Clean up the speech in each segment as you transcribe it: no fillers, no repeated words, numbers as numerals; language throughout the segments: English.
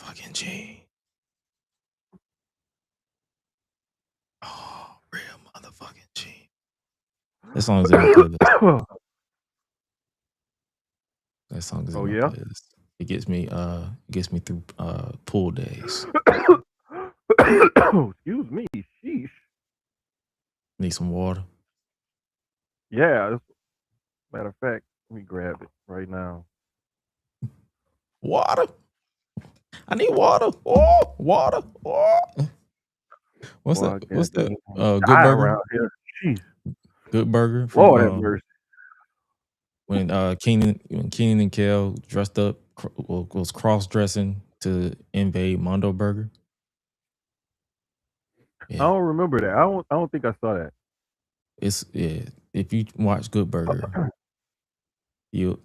motherfucking G. Oh, real motherfucking G. That song is in my playlist. That song is in Oh my yeah. playlist. It gets me through pool days. Excuse me. Sheesh. Need some water. Yeah. Matter of fact, let me grab it right now. Water. I need water. Oh, water. Oh. What's Boy, that? I What's that? goddamn I'm Good dying Burger. around here. Jeez. Good Burger from Lord have mercy. when Keenan and Kel dressed up was cross dressing to invade Mondo Burger. I Yeah, don't remember that. I don't think I saw that. it's if you watch Good Burger, you'll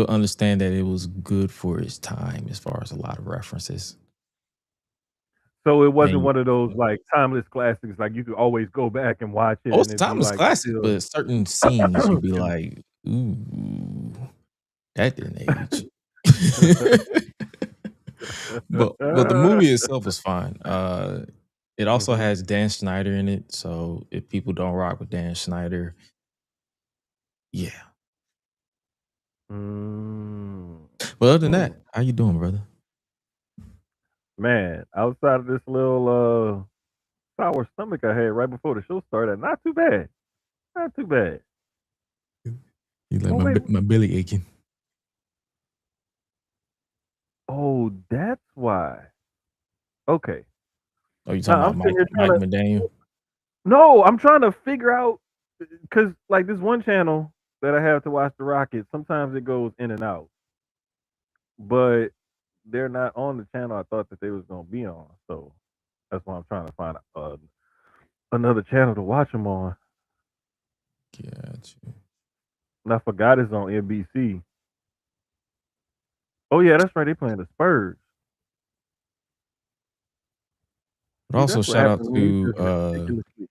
understand that it was good for its time as far as a lot of references. So it wasn't And one of those like timeless classics, like you could always go back and watch it and most of it'd the be time it's like classic, still. but certain scenes you'd be Excuse me. like, ooh, that didn't age. But the movie itself was fine. It also Mhm. has Dan Schneider in it, so if people don't rock with Dan Schneider, yeah. Mm. But other than Mm. that, how you doing, brother? Man, outside of this little sour stomach I had right before the show started, not too bad. Not too bad. You like Oh wait. my belly aching? Oh, that's why. Okay. Oh, you talking Now about I'm sitting here trying Mike to. McDaniel? No, I'm trying to figure out because like this one channel that I have to watch the Rockets. Sometimes it goes in and out, but they're not on the channel I thought that they was gonna be on. So that's why I'm trying to find another channel to watch them on. Got you. And I forgot it's on NBC. Oh yeah, that's right. They playing the Spurs. But See, also that's what happened when you just ridiculously.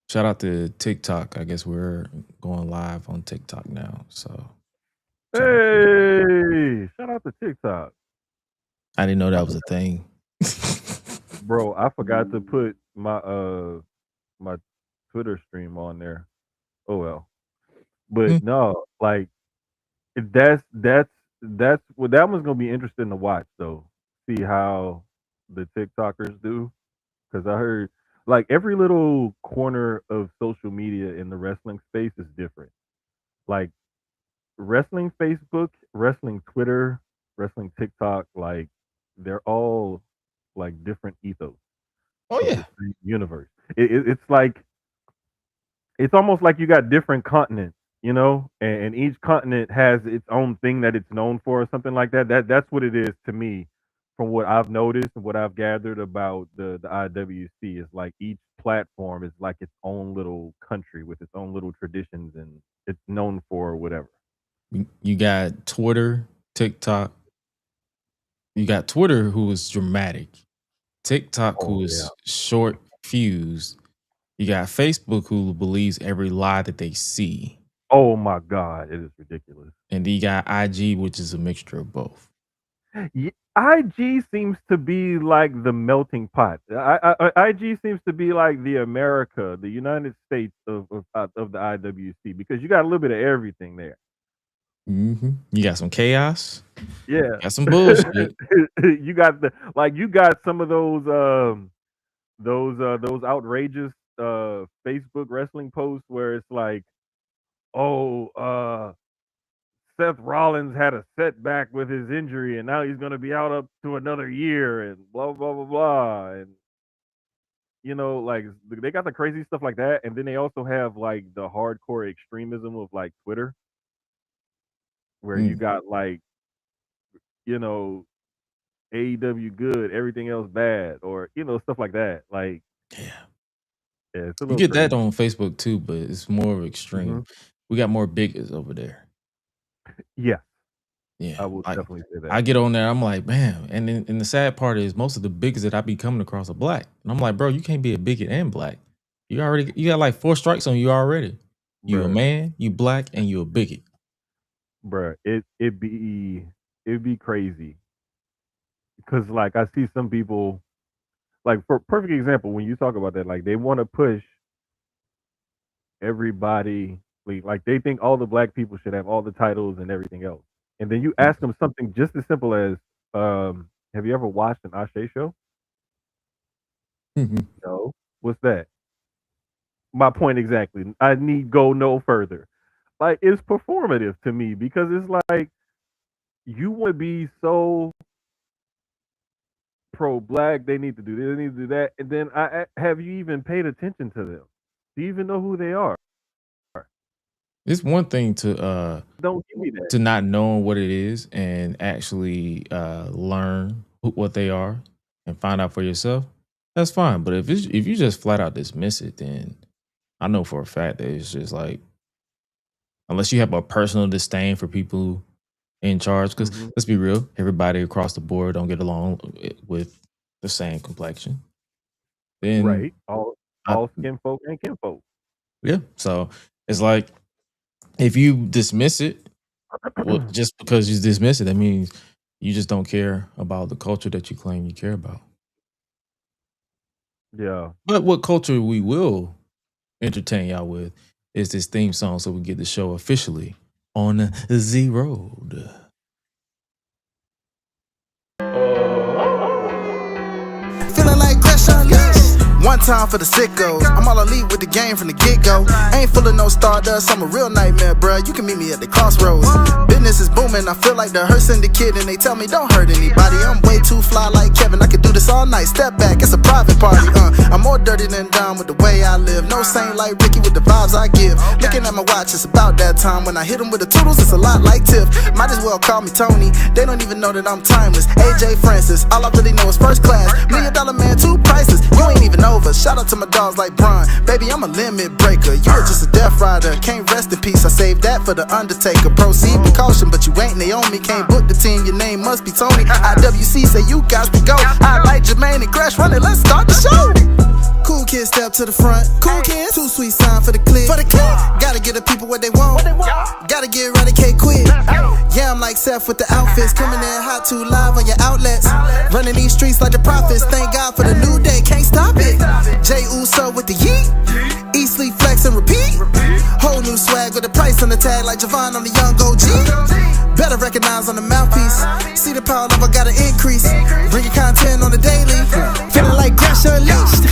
shout out to TikTok. I guess we're going live on TikTok now. So shout out to TikTok. Hey, shout out to TikTok. I didn't know I that was a forgot, thing. bro. I forgot to put my Twitter stream on there. Oh well, Hmm. but no, like that's well, that one's gonna be interesting to watch though. See how the TikTokers do because I heard like every little corner of social media in the wrestling space is different. Like wrestling Facebook, wrestling Twitter, wrestling TikTok, like they're all like different ethos Oh of yeah. the same universe. It's like it's almost like you got different continents, you know, and each continent has its own thing that it's known for, or something like that. That's what it is to me, from what I've noticed and what I've gathered about the IWC. Is like each platform is like its own little country with its own little traditions, and it's known for whatever. You got Twitter, TikTok. You got Twitter, who is dramatic. TikTok, Oh who yeah. is short fused. You got Facebook, who believes every lie that they see. Oh my God, it is ridiculous. And then you got IG, which is a mixture of both. IG seems to be like the melting pot. IG seems to be like the America, the United States of the IWC because you got a little bit of everything there. You got some chaos, Yeah, got some bullshit. you got the like you got some of those outrageous Facebook wrestling posts where it's like, oh, Seth Rollins had a setback with his injury, and now he's going to be out up to another year, and blah blah blah blah, and like they got the crazy stuff like that, and then they also have like the hardcore extremism of like Twitter, where you Mm, got like you know AEW good, everything else bad, or stuff like that. Like, yeah. yeah, it's a You little get that crazy. on Facebook too, but it's more Hmm. extreme. We got more bigots over there. Yeah, Yeah. I will definitely say that. I get on there, I'm like, man. And the sad part is most of the bigots that I be coming across are black. And I'm like, bro, you can't be a bigot and black. You got like 4 strikes on you already. You a Bruh, man, you black, and you a bigot. bruh, it be crazy because like I see some people like for perfect example when you talk about that, like they want to push everybody like they think all the black people should have all the titles and everything else. And then you ask them something just as simple as, have you ever watched an Ashe show? Mhm. No. What's that? My point exactly. I need go no further. Like it's performative to me because it's like you want to be so pro black, they need to do this, they need to do that, and then have you even paid attention to them? Do you even know who they are? It's one thing Don't give me that. to not knowing what it is and actually learn what they are and find out for yourself. That's fine. But if you just flat out dismiss it, then I know for a fact that it's just like unless you have a personal disdain for people in charge, because Hmm. let's be real, everybody across the board don't get along with the same complexion. Then Right. All I skin folk and kinfolk. yeah. So it's like if you dismiss it, well, just because you dismiss it, that means you just don't care about the culture that you claim you care about. Yeah. But what culture we will entertain y'all with is this theme song so we get the show officially on the road. Feeling like Gresh Unleashed. One time for the sickos. I'm all elite with the game from the get-go. Ain't full of no stardust, I'm a real nightmare, bruh. You can meet me at the crossroads. Business is booming, I feel like the hearse and the kid, and they tell me don't hurt anybody. I'm way too fly like Kevin, I could do this all night. Step back, it's a private party, I'm more dirty than dumb with the way I live. No saint like Ricky with the vibes I give. Looking at my watch, it's about that time. When I hit them with the toodles, it's a lot like Tiff. Might as well call me Tony, they don't even know that I'm timeless. AJ Francis, all I really know is first class. $1 million man, two prices, you ain't even over. Shout out to my dogs like Bron, baby, I'm a limit breaker. You are just a death rider, can't rest in peace. I saved that for the Undertaker. Proceed with caution, but you ain't Naomi. Can't book the team, your name must be Tony. IWC say you got to go. Hi-Lite Jermaine and Gresh, run it, let's start the show. Cool kids step to the front. Cool kids, too sweet sign for the clip. Gotta give the people what they want. Gotta get eradicate quick. Yeah, I'm like Seth with the outfits. Coming in hot too live on your outlets. Running these streets like the prophets. Thank God for the new day, can't stop it. Jay Uso with the yeet. Eat, sleep, flex, and repeat. Whole new swag with a price on the tag like Javon on the young OG. Better recognize on the mouthpiece. See the power level gotta increase. Bringing content on the daily. Feeling like Gresh Unleashed.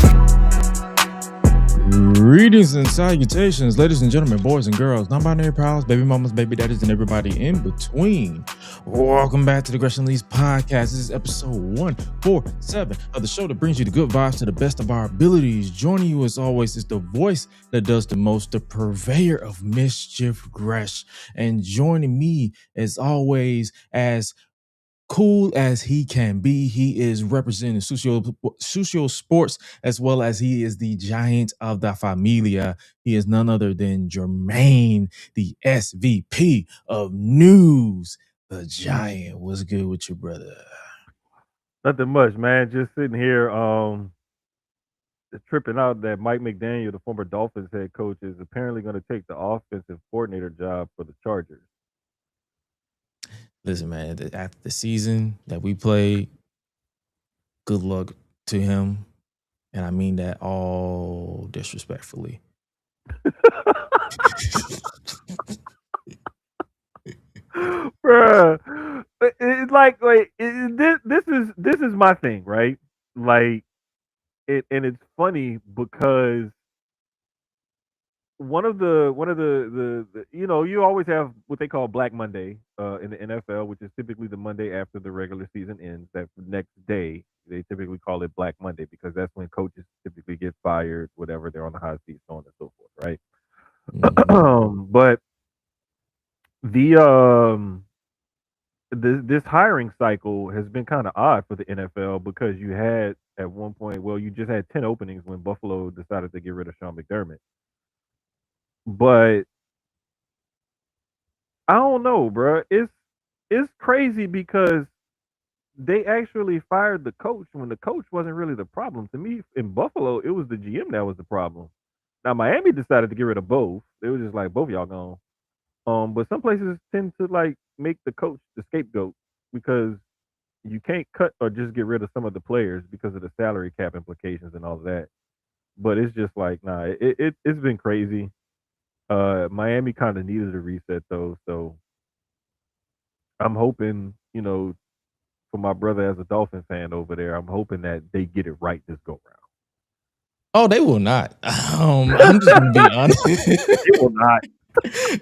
Greetings and salutations, ladies and gentlemen, boys and girls, non-binary pals, baby mamas, baby daddies, and everybody in between. Welcome back to the Gresh Unleashed podcast. This is episode 147 of the show that brings you the good vibes to the best of our abilities. Joining you as always is the voice that does the most, the purveyor of mischief, Gresh. And joining me as always, as cool as he can be, he is representing Sucio Sports as well as he is the giant of the familia. He is none other than Jermaine, the SVP of News. The giant. What's good with you, brother? Nothing much, man. Just sitting here, tripping out that Mike McDaniel, the former Dolphins head coach, is apparently going to take the offensive coordinator job for the Chargers. Listen, man, after the season that we played, good luck to him. And I mean that all disrespectfully. Bruh, it's like this is my thing, right? Like and it's funny because one of the you always have what they call Black Monday in the NFL, which is typically the Monday after the regular season ends. That next day they typically call it Black Monday because that's when coaches typically get fired, whatever they're on the hot seat, so on and so forth, right? Mhm. But the this hiring cycle has been kind of odd for the NFL because you had at one point, well, you just had 10 openings when Buffalo decided to get rid of Sean McDermott. But I don't know, bro. It's crazy because they actually fired the coach when the coach wasn't really the problem. To me, in Buffalo, it was the GM that was the problem. Now Miami decided to get rid of both. They were just like both y'all gone. But some places tend to like make the coach the scapegoat because you can't cut or just get rid of some of the players because of the salary cap implications and all of that. But it's just like, nah, it's been crazy. Miami kind of needed a reset though, so I'm hoping, for my brother as a Dolphin fan over there, I'm hoping that they get it right this go Oh, they will not. I'm just gonna be honest. It will not.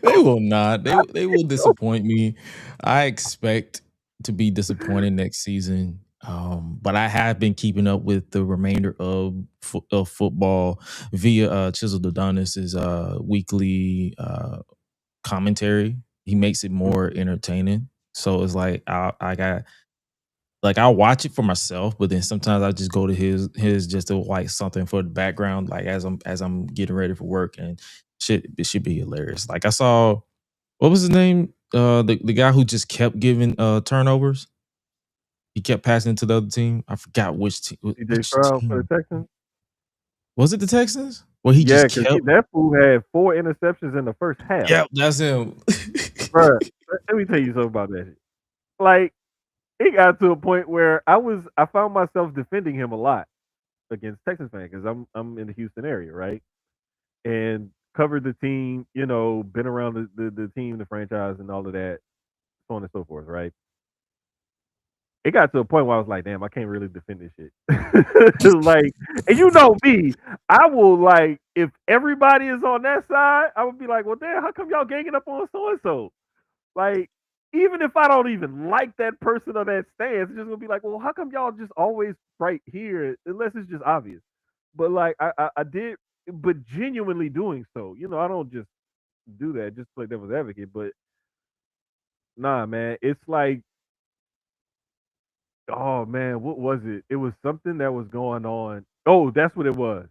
They will not. They will disappoint me. I expect to be disappointed next season. But I have been keeping up with the remainder of football via Chisel Adonis's weekly commentary. He makes it more entertaining. So it's like I got like I'll watch it for myself, but then sometimes I just go to his just to like something for the background, like as I'm getting ready for work and shit. It should be hilarious. Like I saw what was his name? The guy who just kept giving turnovers. He kept passing to the other team. I forgot which team. CJ Which Stroud for team the Texans. was it? The Texans? Well, he Yeah, just because kept. that fool had 4 interceptions in the first half. Yep, that's him. Bruh, let me tell you something about that. Like, it got to a point where I found myself defending him a lot against Texas fans because I'm in the Houston area, right? And covered the team, been around the team, the franchise, and all of that, so on and so forth, right? It got to a point where I was like, damn, I can't really defend this shit. Like, and you know me, I will like if everybody is on that side, I would be like, well, damn, how come y'all ganging up on so and so? Like, even if I don't even like that person or that stance, it's just gonna be like, well, how come y'all just always right here, unless it's just obvious. But like, I did, but genuinely doing so, I don't just do that just like devil's advocate. But nah, man, it's like, oh man, what was it? It was something that was going on. Oh, that's what it was.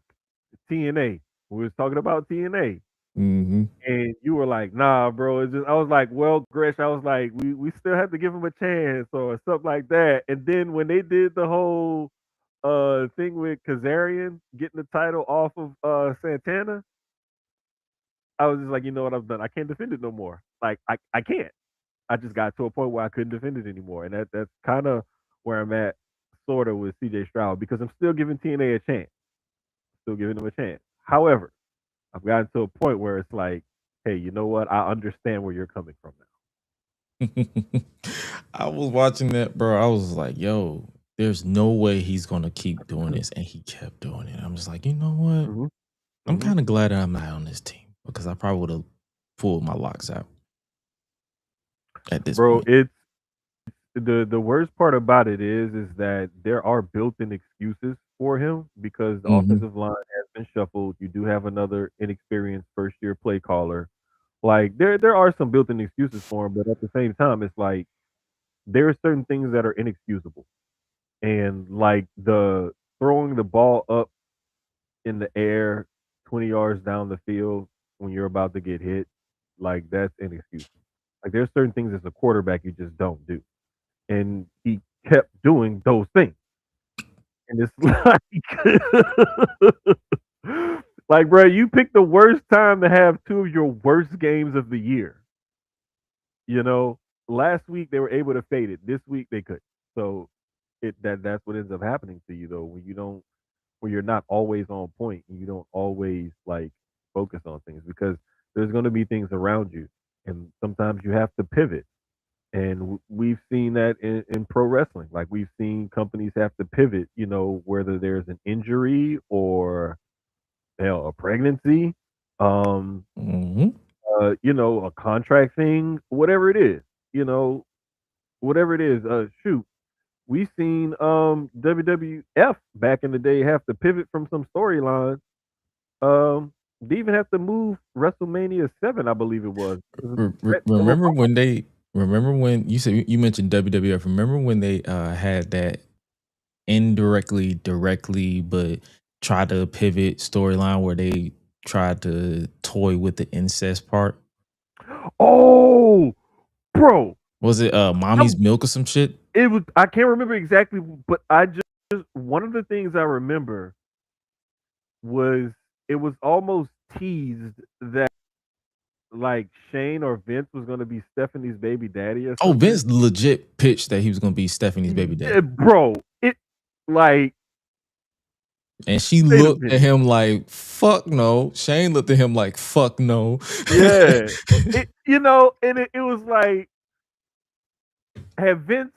TNA. We was talking about TNA. hmm And you were like, nah, bro. It's just I was like, well, Gresh, I was like, we still have to give him a chance or something like that. And then when they did the whole thing with Kazarian getting the title off of Santana, I was just like, you know what, I've done. I can't defend it no more. Like I can't. I just got to a point where I couldn't defend it anymore. And that's kind of where I'm at sort of with CJ Stroud because I'm still giving TNA a chance. Still giving them a chance. However, I've gotten to a point where it's like, hey, you know what? I understand where you're coming from I was watching that, bro. I was like, yo, there's no way he's gonna keep doing this. And he kept doing it. I'm just like, you know what? now. I'm Hmm. kind of glad I'm not on this team because I probably would have pulled my locks out at this Bro, point. it's the worst part about it is that there are built-in excuses for him because the hmm offensive line has been shuffled. You do have another inexperienced first-year play caller. Like there are some built-in excuses for him, but at the same time, it's like there are certain things that are inexcusable. And like the throwing the ball up in the air 20 yards down the field when you're about to get hit, like that's inexcusable. Like there's certain things as a quarterback you just don't do. And he kept doing those things. And it's like bro, you picked the worst time to have two of your worst games of the year. You know, last week they were able to fade it. This week they could. So that's what ends up happening to you though when you're not always on point and you don't always like focus on things because there's going to be things around you and sometimes you have to pivot and we've seen that in pro wrestling. Like we've seen companies have to pivot, whether there's an injury or a pregnancy, um hmm a contract thing, whatever it is, you know whatever it is. Shoot, we seen WWF back in the day have to pivot from some storylines. They even have to move WrestleMania 7, I believe it was. Brett never Remember fought. when they? Remember when you mentioned WWF? Remember when they had that indirectly, directly, but tried to pivot storyline where they tried to toy with the incest part? Oh, bro, Was it I- mommy's milk or some shit? it was. I can't remember exactly, but I just one of the things I remember was it was almost teased that like Shane or Vince was gonna be Stephanie's baby daddy or Oh, something. Vince legit pitched that he was gonna be Stephanie's baby daddy. Bro, it like And she wait a looked at minute. him like, fuck no. Shane looked at him like, fuck no. Yeah. And it was like, had Vince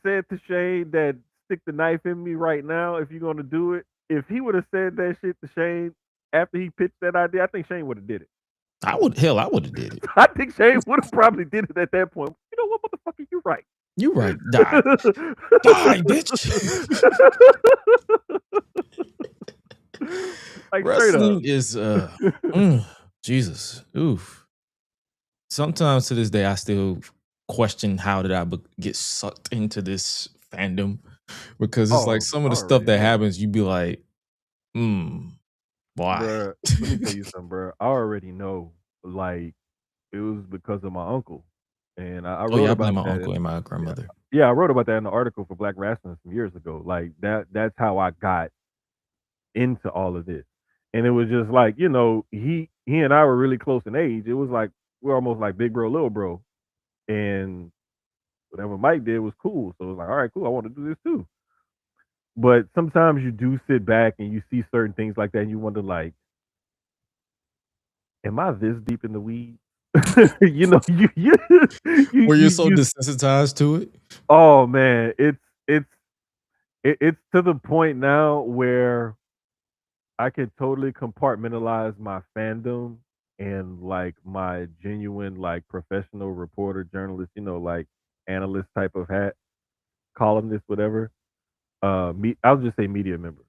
said to Shane that stick the knife in me right now if you're gonna do it, if he would have said that shit to Shane after he pitched that idea, I think Shane would have did it. I would have did it. I think Shane would have probably did it at that point. You know what, motherfucker, you're right. You right. Die. Die, bitch. Like Wrestling is Jesus. Oof. Sometimes to this day I still question how did I get sucked into this fandom, because it's like some of the stuff that happens, you'd be like, why? Bruh, let me tell you something, bro. I already know, like, it was because of my uncle. And I Oh wrote yeah, I about blame my that. uncle and my grandmother. Yeah, I wrote about that in the article for Black Wrestling some years ago. Like that's how I got into all of this. And it was just like, he and I were really close in age. It was like we're almost like big bro, little bro. And whatever Mike did was cool. So it was like, all right, cool. I want to do this too. But sometimes you do sit back and you see certain things like that and you wonder like, am I this deep in the weeds? Were you so desensitized to it? Oh man, it's to the point now where I can totally compartmentalize my fandom and like my genuine like professional reporter, journalist, like analyst type of hat, columnist, whatever. I'll just say media member.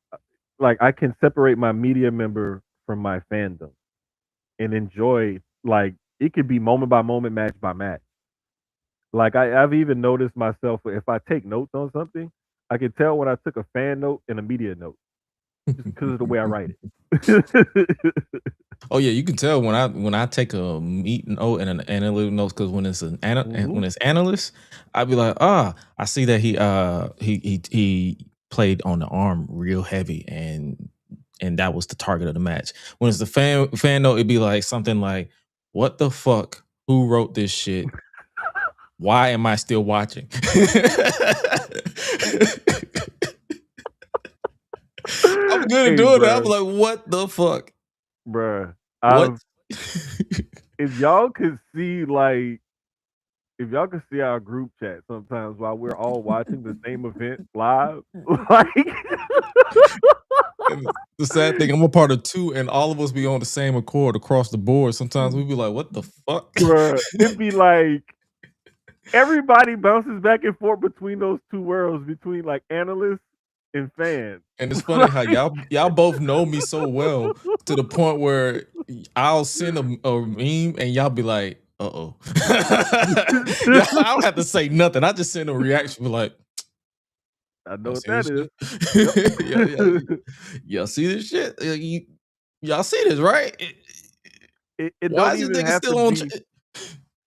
Like I can separate my media member from my fandom and enjoy, like, it could be moment by moment, match by match. Like I've even noticed myself if I take notes on something, I can tell when I took a fan note and a media note just because of the way I write it. Oh yeah, you can tell when I take a meet note and an analytic notes, because when it's when it's analyst, I'd be like, I see that he played on the arm real heavy, and that was the target of the match. When it's the fan note, it'd be like something like, what the fuck? Who wrote this shit? Why am I still watching? I'm good at doing that. I'm like, what the fuck? Bruh. What? If y'all could see our group chat sometimes while we're all watching the same event live, like And the sad thing, I'm a part of two, and all of us be on the same accord across the board. Sometimes we be like, what the fuck? Bruh, it'd be like everybody bounces back and forth between those two worlds, between like analysts and fans. And it's funny how y'all both know me so well to the point where I'll send a meme and y'all be like, uh-oh. I don't have to say nothing. I just send a reaction, be like, I know what that is. Y'all see this shit? Y'all see this, right? It Why don't is this even nigga have still to on? be.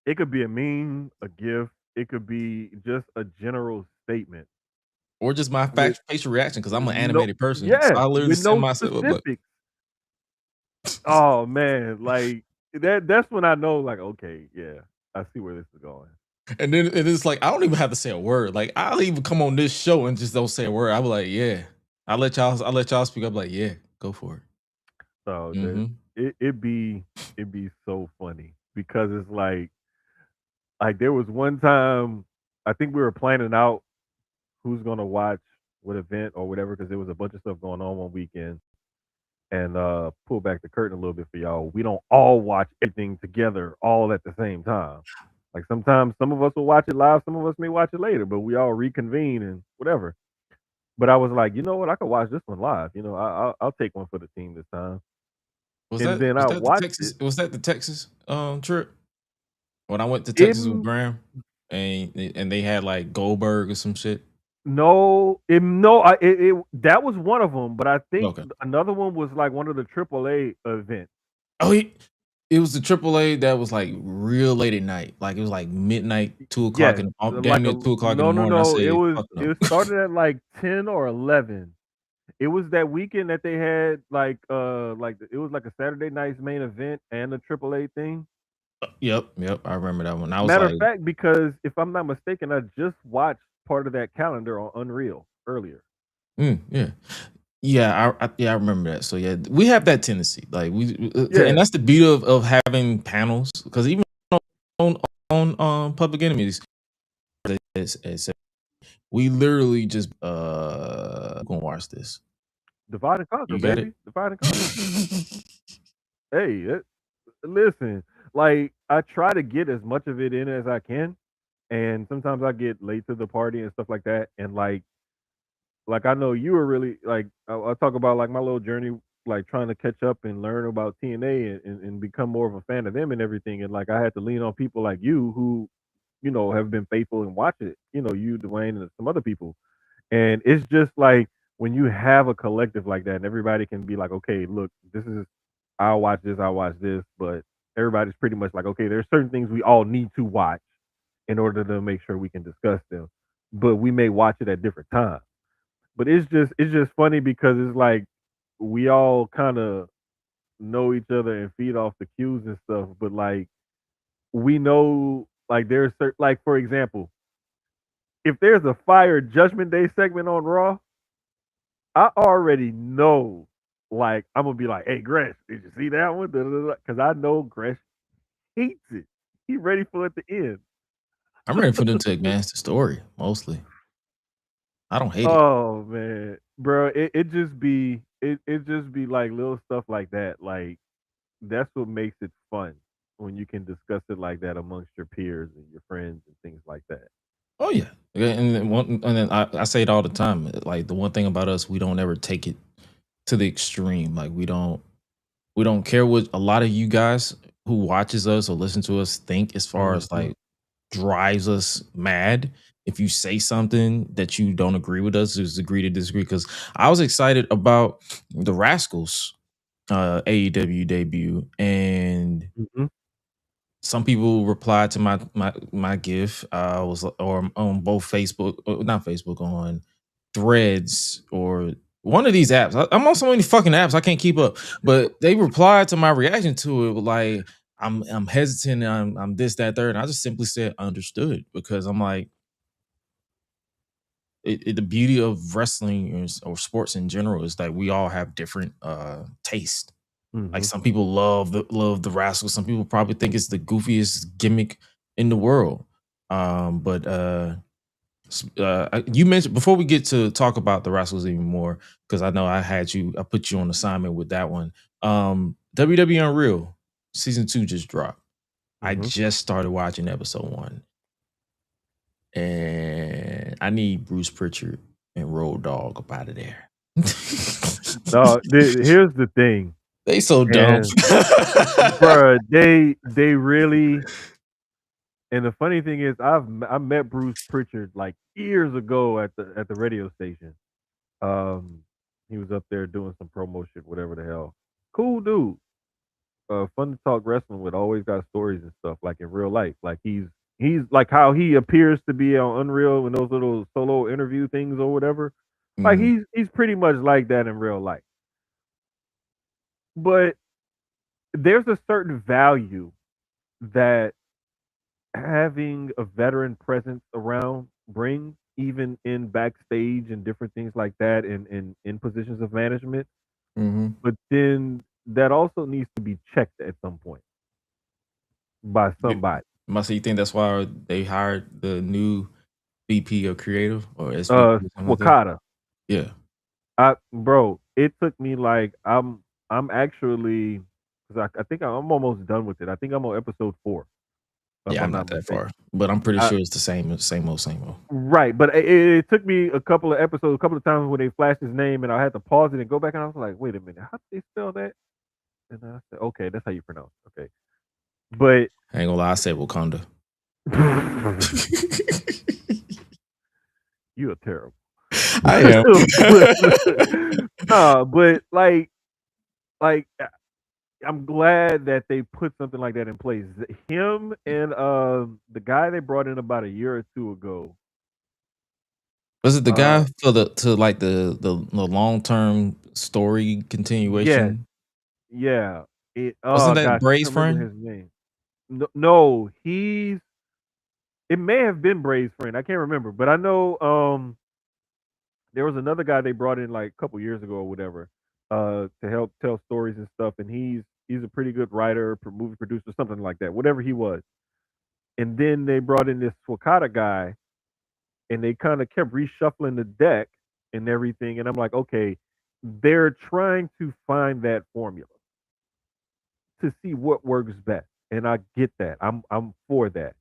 It could be a meme, a GIF. It could be just a general statement. Or just my facial reaction, because I'm an animated person. Yeah, so I literally with send no myself specifics. Oh man, like that's when I know, like, okay, yeah, I see where this is going. And then it's like I don't even have to say a word. Like I'll even come on this show and just don't say a word. I'll be like, yeah. I'll let y'all speak. I'll be like, yeah, go for it. So it'd be so funny because it's like there was one time I think we were planning out who's gonna watch what event or whatever because there was a bunch of stuff going on one weekend. And pull back the curtain a little bit for y'all. We don't all watch everything together all at the same time. Like sometimes some of us will watch it live, some of us may watch it later, but we all reconvene and whatever. But I was like, you know what? I could watch this one live. I'll take one for the team this time. Was And that then I watched Texas? it. Was that the Texas trip? When I went to Texas with Graham and they had like Goldberg or some shit. No, that was one of them, but I think another one was like one of the AAA events. Oh, it was the AAA that was like real late at night. Like it was like midnight, 2:00 in damn near 2:00 in the morning. No. I said, It started at like 10 or 11. It was that weekend that they had like it was like a Saturday night's main event and a AAA thing. Yep, I remember that one. I was Matter of like, fact, because if I'm not mistaken, I just watched part of that calendar on Unreal earlier. yeah. Yeah, I remember that. So yeah, we have that tendency, like and Yeah. that's the beauty of having panels. Because even on Public Enemies, it's we literally just gonna watch this. Divide and conquer, You got baby. it. Divide and conquer. Hey, listen, like I try to get as much of it in as I can, and sometimes I get late to the party and stuff like that. And like I know you were really like I'll talk about like my little journey, like trying to catch up and learn about TNA and become more of a fan of them and everything. And like I had to lean on people like you who have been faithful and watch it. You, Dwayne, and some other people. And it's just like when you have a collective like that, and everybody can be like, okay, look, this is I'll watch this, but everybody's pretty much like, okay, there's certain things we all need to watch in order to make sure we can discuss them. But we may watch it at different times. But it's just funny because it's like we all kind of know each other and feed off the cues and stuff, but like we know like there's certain like for example, if there's a fire Judgment Day segment on Raw, I already know like I'm gonna be like, hey Gresh, did you see that one? Because I know Gresh hates it. He ready for it to end. I'm ready for them to advance the story. Mostly, I don't hate it. Oh man, bro, it just be like little stuff like that. Like that's what makes it fun when you can discuss it like that amongst your peers and your friends and things like that. Oh yeah, and then I say it all the time. Like the one thing about us, we don't ever take it to the extreme. Like we don't care what a lot of you guys who watches us or listen to us think as far as Hmm. like drives us mad. If you say something that you don't agree with us, just agree to disagree. Because I was excited about the Rascals AEW debut, and Hmm. some people replied to my gif. Was or on both Facebook, not Facebook, on Threads or one of these apps. I'm on so many fucking apps I can't keep up. But they replied to my reaction to it with like, I'm hesitant. I'm this that third. And I just simply said understood because I'm like the beauty of wrestling or sports in general is that we all have different taste. Like Hmm. some people love the Rascals. Some people probably think it's the goofiest gimmick in the world. But you mentioned before we get to talk about the Rascals even more, because I know I put you on assignment with that one. WWE Unreal season 2 just dropped. I Hmm. just started watching episode 1, and I need Bruce Pritchard and Road Dogg up out of there. No, here's the thing, They so dumb. and bruh, they really. And the funny thing is, I met Bruce Pritchard like years ago at the radio station. Um, he was up there doing some promo shit, whatever the hell. Cool dude. Fun to talk wrestling with. Always got stories and stuff like in real life. Like he's like how he appears to be on Unreal in those little solo interview things or whatever. Like Mhm, he's pretty much like that in real life. But there's a certain value that having a veteran presence around brings, even in backstage and different things like that, and in positions of management. mhm. But then that also needs to be checked at some point by You somebody. must you think that's why they hired the new VP of creative or SVP or something like that? Wakata. Yeah. Bro, it took me like I'm actually because I think I'm almost done with it. I think I'm on episode 4, if Yeah, I'm I'm not not that mistaken. far, but I'm pretty I, sure it's the same old, same old. right, but it took me a couple of episodes, a couple of times when they flashed his name, and I had to pause it and go back, and I was like, wait a minute, how did they spell that? And I said, okay, that's how you pronounce it. Okay, but I ain't gonna lie, I said Wakanda. you are terrible. I am. but, but like I'm glad that they put something like that in place. Him and the guy they brought in about a year or two ago. Was it the Uh, guy for the long-term story yes, continuation? yeah. Wasn't that Gosh, I Bray's can't remember friend? his name. No, it may have been Bray's friend. I can't remember, but I know there was another guy they brought in like a couple years ago or whatever, to help tell stories and stuff, and he's a pretty good writer, movie producer, something like that, whatever he was. And then they brought in this Wakata guy, and they kind of kept reshuffling the deck and everything. And I'm like, okay, they're trying to find that formula to see what works best, and I get that. I'm for that.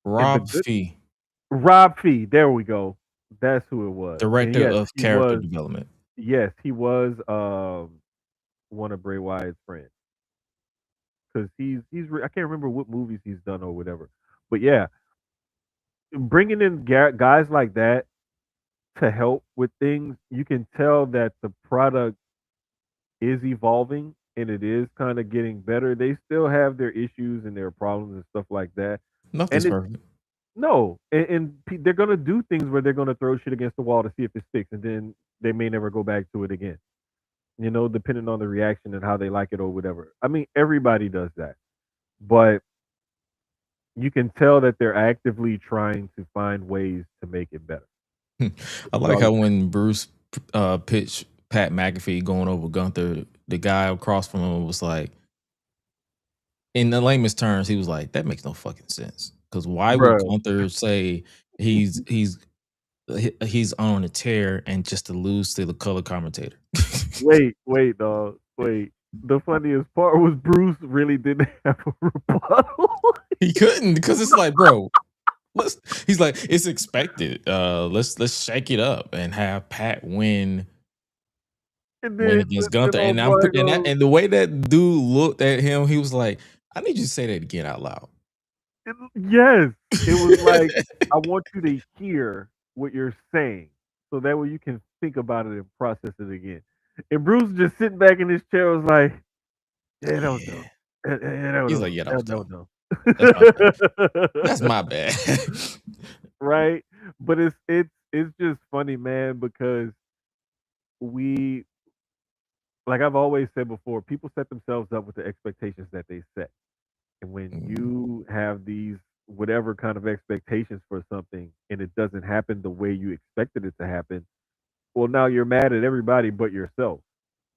And the Rob good Fee, Rob Fee, there we go. That's who it was. And director yes, of he character was. development. Yes, he was one of Bray Wyatt's friends because I can't remember what movies he's done or whatever. But yeah, bringing in guys like that to help with things, you can tell that the product is evolving and it is kind of getting better. They still have their issues and their problems and stuff like that. Nothing's And it's perfect. no, they're gonna do things where they're gonna throw shit against the wall to see if it sticks, and then they may never go back to it again. Depending on the reaction and how they like it or whatever. I mean, everybody does that, but you can tell that they're actively trying to find ways to make it better. I That's like all how it is. when Bruce pitched Pat McAfee going over Gunther, the guy across from him was like, in the lamest terms, he was like, "That makes no fucking sense." Because why would Bruh. Gunther say he's on a tear and just to lose to the color commentator? Wait, dog. Wait. The funniest part was Bruce really didn't have a rebuttal. He couldn't because it's like, bro, he's like, it's expected. Let's shake it up and have Pat win and against then Gunther. old And boy goes, and the way that dude looked at him, he was like, I need you to say that again out loud. yes. It was like, I want you to hear what you're saying so that way you can think about it and process it again. And Bruce just sitting back in his chair was like, yeah, that was dumb. Yeah. Yeah, that was He's dumb. like, yeah, that was That was dumb. That's my bad. dumb. That's my bad. Right? But it's just funny, man, because we like I've always said before, people set themselves up with the expectations that they set. And when you have these whatever kind of expectations for something and it doesn't happen the way you expected it to happen, well, now you're mad at everybody but yourself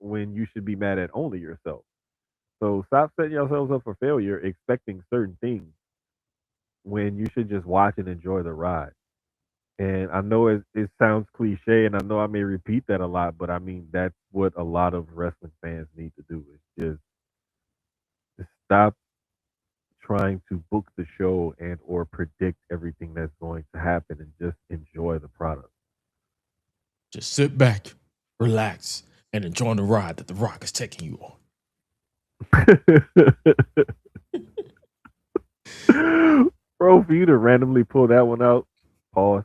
when you should be mad at only yourself. So stop setting yourselves up for failure expecting certain things when you should just watch and enjoy the ride. And I know it sounds cliche, and I know I may repeat that a lot, but I mean that's what a lot of wrestling fans need to do is just stop trying to book the show and or predict everything that's going to happen and just enjoy the product. Just sit back, relax, and enjoy the ride that the Rock is taking you on. Bro, for you to randomly pull that one out, pause.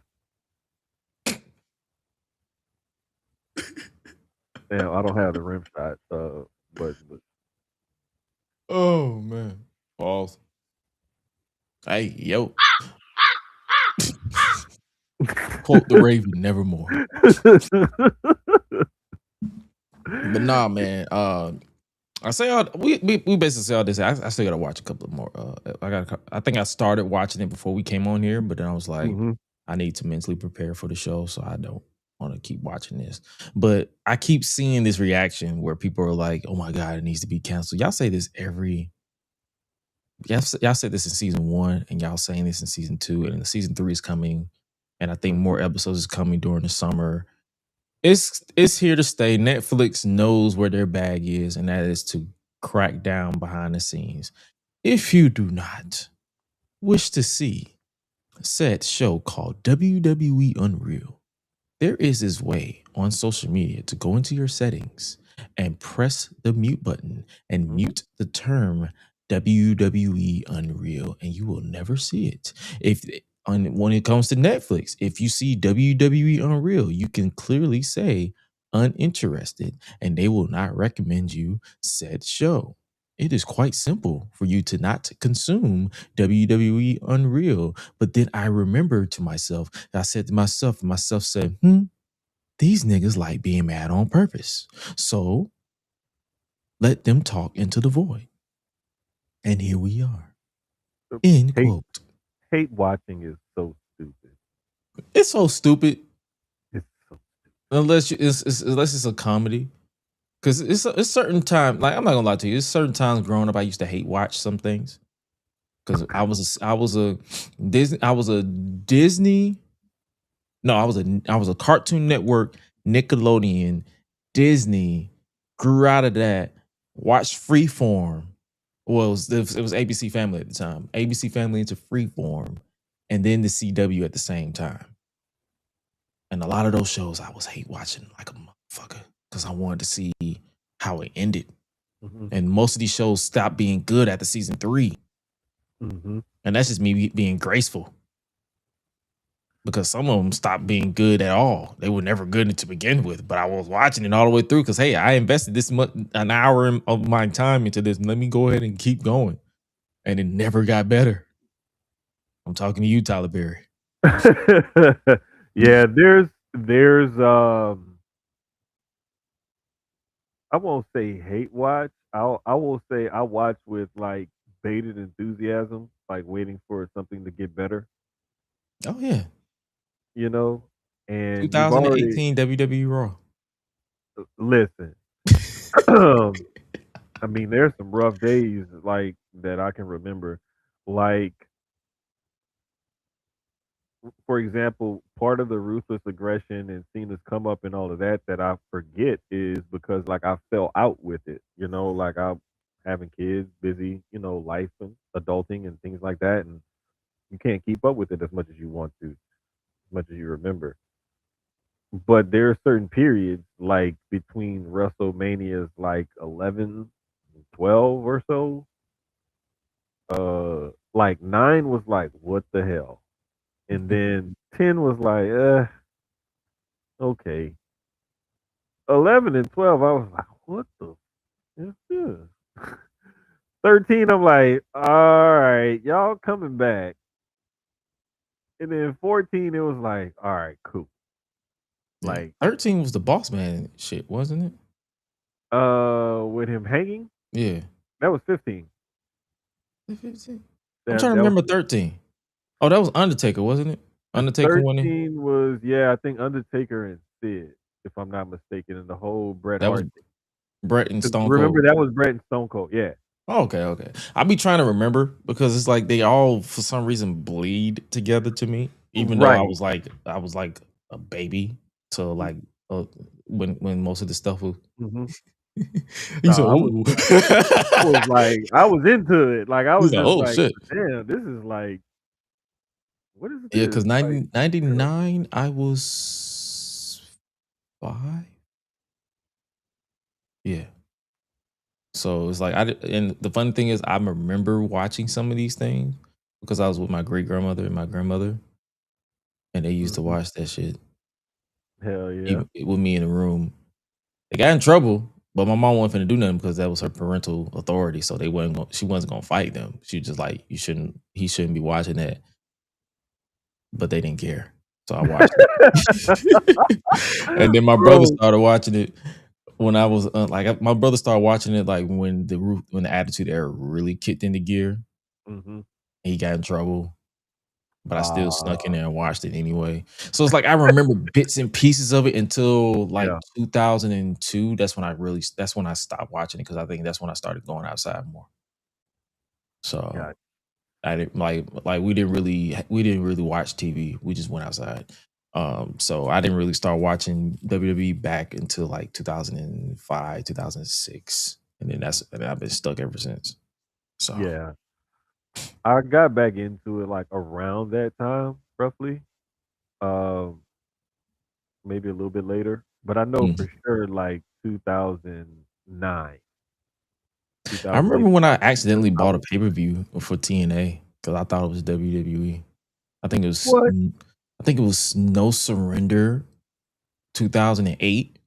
Damn, I don't have the rim shot, but Oh man. Pause. Hey, yo. Quote the Raven, nevermore. But nah, man. I say all we basically say all this. I still gotta watch a couple of more. I think I started watching it before we came on here, but then I was like, I need to mentally prepare for the show, so I don't want to keep watching this. But I keep seeing this reaction where people are like, "Oh my god, it needs to be canceled." Y'all say this y'all said this in season 1, and y'all saying this in season 2, and the season 3 is coming, and I think more episodes is coming during the summer. It's here to stay. Netflix knows where their bag is, and that is to crack down behind the scenes. If you do not wish to see said show called WWE Unreal, there is this way on social media to go into your settings and press the mute button and mute the term WWE Unreal, and you will never see it. When it comes to Netflix, if you see WWE Unreal, you can clearly say uninterested, and they will not recommend you said show. It is quite simple for you to not consume WWE Unreal. But then I remembered to myself, I said to myself, and myself said, these niggas like being mad on purpose. So let them talk into the void. And here we are. End Hate quote. hate watching is so stupid. It's so stupid It's so unless unless it's a comedy. Because it's certain time. Like I'm not gonna lie to you. It's certain times growing up I used to hate watch some things. Because I was a Disney. No, I was a Cartoon Network, Nickelodeon, Disney. Grew out of that. Watched Freeform. Well, it was ABC Family at the time. ABC Family into Freeform, and then the CW at the same time. And a lot of those shows I was hate watching like a motherfucker because I wanted to see how it ended. Mhm. And most of these shows stopped being good after season 3. Mhm. And that's just me being graceful. Because some of them stopped being good at all. They were never good to begin with, but I was watching it all the way through because, hey, I invested this much, an hour of my time into this. Let me go ahead and keep going. And it never got better. I'm talking to you, Tyler Berry. Yeah, there's I won't say hate watch. I will say I watch with like bated enthusiasm, like waiting for something to get better, Oh, yeah. you know? And you've already 2018 WWE Raw. listen. I mean, there's some rough days like that I can remember. Like, for example, part of the ruthless aggression and Cena's come up and all of that that I forget is because like I fell out with it. You know, like I'm having kids, busy, life and adulting and things like that, and you can't keep up with it as much as you want to, as much as you remember. But there are certain periods like between WrestleManias like 11, 12 or so. Like 9 was like, what the hell? And then 10 was like, okay. 11 and 12, I was like, what the is this? 13, I'm like, all right, y'all coming back. And then 14, it was like, all right, cool. Yeah. Like, 13 was the boss man shit, wasn't it? with him hanging, Yeah. that was 15. 15. I'm That trying to that was remember 13. Oh, that was Undertaker, wasn't it? Undertaker won it. 13 was, yeah, I think Undertaker and Sid, if I'm not mistaken, and the whole Bret That was Hart thing. Bret and 'Cause Stone remember Cold. that was Bret and Stone Cold, yeah. Oh, okay. I be trying to remember because it's like they all for some reason bleed together to me, even though Right. I was like a baby to like when most of the stuff was. Mhm. You said, No, "Oh," I was like, I was into it. Like I he's was like, just "Oh like, shit." damn, this is like, what is Yeah, this? because Like, 99, I was 5. Yeah. So it's like and the funny thing is, I remember watching some of these things because I was with my great grandmother and my grandmother, and they used to mhm. watch that shit Hell yeah. even with me in the room. They got in trouble, but my mom wasn't finna do nothing because that was her parental authority. So she wasn't gonna fight them. She just like, he shouldn't be watching that. But they didn't care. So I watched it. And then my brother Bro. started watching it when I was my brother started watching it like when the Attitude Era really kicked into gear. Mhm. He got in trouble, but I still snuck in Ah, there and watched it anyway. So it's like I remember bits and pieces of it until like yeah, 2002. That's when I stopped watching it because I think that's when I started going outside more. So got I didn't we didn't really watch TV. We just went outside. So I didn't really start watching WWE back until like 2005, 2006. And then I've been stuck ever since. So yeah. I got back into it like around that time, roughly. Um, Maybe a little bit later, but I know mm. for sure like 2009, I 2008. remember when I accidentally I bought a was pay-per-view for TNA because I thought it was WWE. I think it was what? I think it was No Surrender 2008.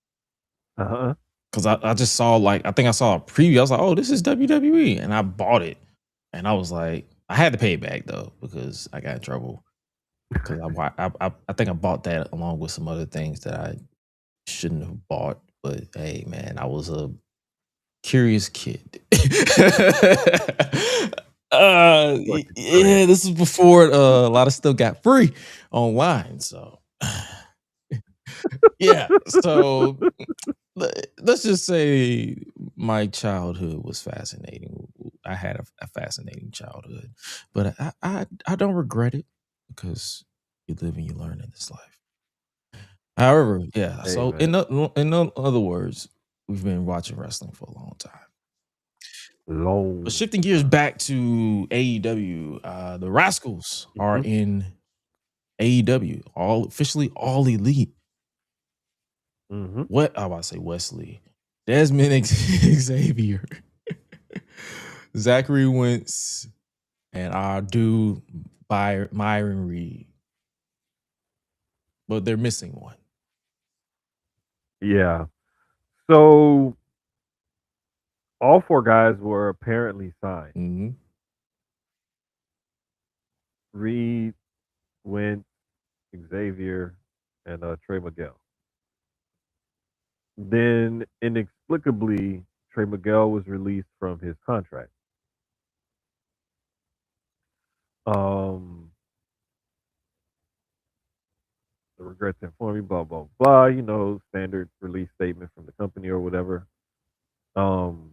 Uh huh. Cause I just saw I think I saw a preview. I was like, oh, this is WWE. And I bought it. And I was like, I had to pay it back though, because I got in trouble. Cause I think I bought that along with some other things that I shouldn't have bought. But hey, man, I was a Curious Kid. Fucking Yeah, this is before a lot of stuff got free online. So yeah, so let's just say my childhood was fascinating. I had a fascinating childhood, but I don't regret it because you live and you learn in this life. However, yeah. Hey, So man. in other words, we've been watching wrestling for a long time. But Long shifting gears time. back to AEW, the Rascals are Mhm. in AEW, all officially all elite. Mhm. What I about to say Wesley, Desmond Xavier, Zachary Wentz, and our dude Myron Reed. But they're missing one. Yeah. So all 4 guys were apparently signed. Mm-hmm. Reed, Wentz, Xavier, and Trey Miguel. Then inexplicably, Trey Miguel was released from his contract. Um, the regret to inform you, blah blah blah. Standard release statement from the company or whatever. Um,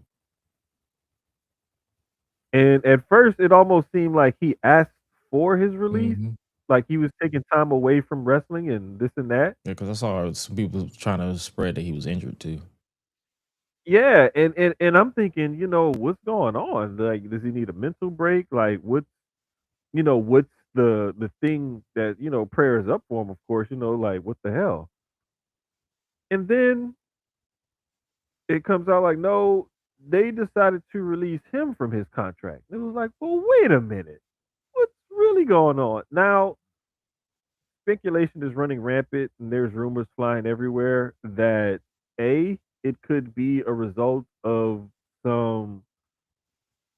and at first, it almost seemed like he asked for his release, Mm-hmm. like he was taking time away from wrestling and this and that. Yeah, because I saw some people trying to spread that he was injured too. Yeah, and I'm thinking, what's going on? Like, does he need a mental break? Like, what's the thing that prayer is up for him? Of course, like what the hell? And then it comes out like, no, they decided to release him from his contract. It was like, well, wait a minute, what's really going on now? Speculation is running rampant, and there's rumors flying everywhere that it could be a result of some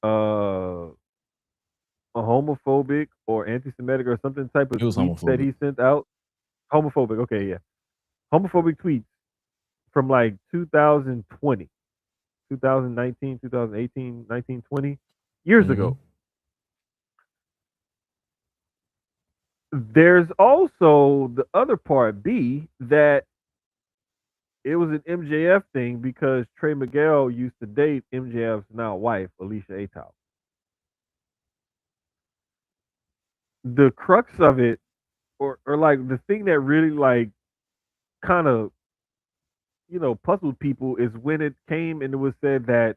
uh a homophobic or anti-Semitic or something type of He was tweets that homophobic. he sent out. Homophobic, okay, yeah, homophobic tweets from like 2020, 2019, 2018, 19, 20 years Mm-hmm. ago. There's also the other part B that it was an MJF thing because Trey Miguel used to date MJF's now wife, Alicia Atow. The crux of it, or like the thing that really like kind of puzzled people is when it came and it was said that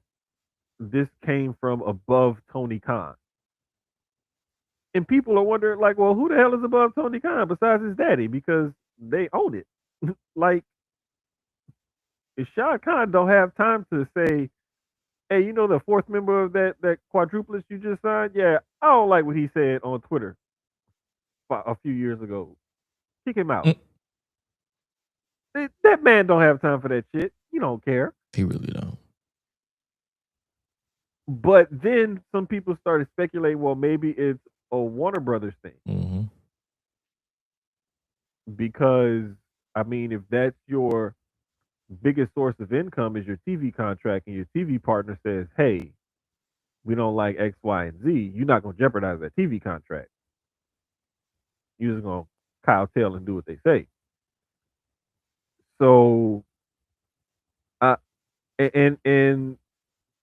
this came from above Tony Khan. And people are wondering, like, well, who the hell is above Tony Khan besides his daddy? Because they own it. Like, if Shah Khan don't have time to say, hey, the fourth member of that quadruplets you just signed, yeah, I don't like what he said on Twitter a few years ago. Kick him out. Mm. That man don't have time for that shit. You don't care. He really don't. But then some people started speculating, well, maybe it's a Warner Brothers thing. Mm-hmm. Because, I mean, if that's your biggest source of income is your TV contract and your TV partner says, hey, we don't like X, Y, and Z, you're not going to jeopardize that TV contract. You're just going to kowtow and do what they say. So, I and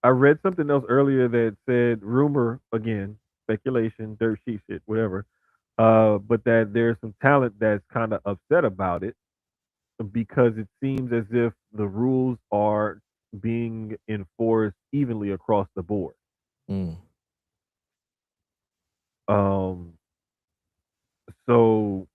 I read something else earlier that said rumor again, speculation, dirt sheet shit, whatever. But that there's some talent that's kind of upset about it because it seems as if the rules are being enforced evenly across the board. Mm. Um, so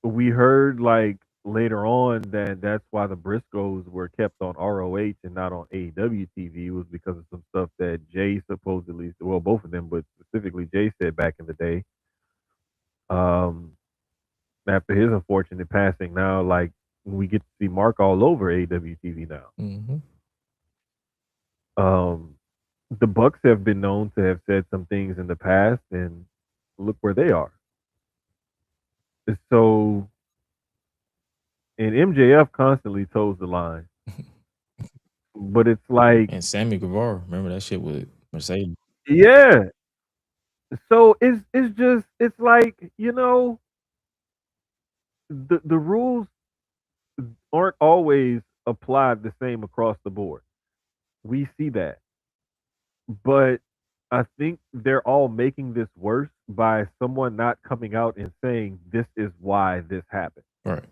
we heard like later on that that's why the Briscoes were kept on ROH and not on AEW TV was because of some stuff that Jay supposedly, well, both of them, but specifically Jay said back in the day. Um, After his unfortunate passing, now like we get to see Mark all over AEW TV now. Mm-hmm. Um, the Bucks have been known to have said some things in the past, and look where they are. So, and MJF constantly toes the line. But it's like, And Sammy Guevara, remember that shit with Mercedes? yeah. So it's like, the rules aren't always applied the same across the board. We see that. But I think they're all making this worse by someone not coming out and saying this is why this happened. Right.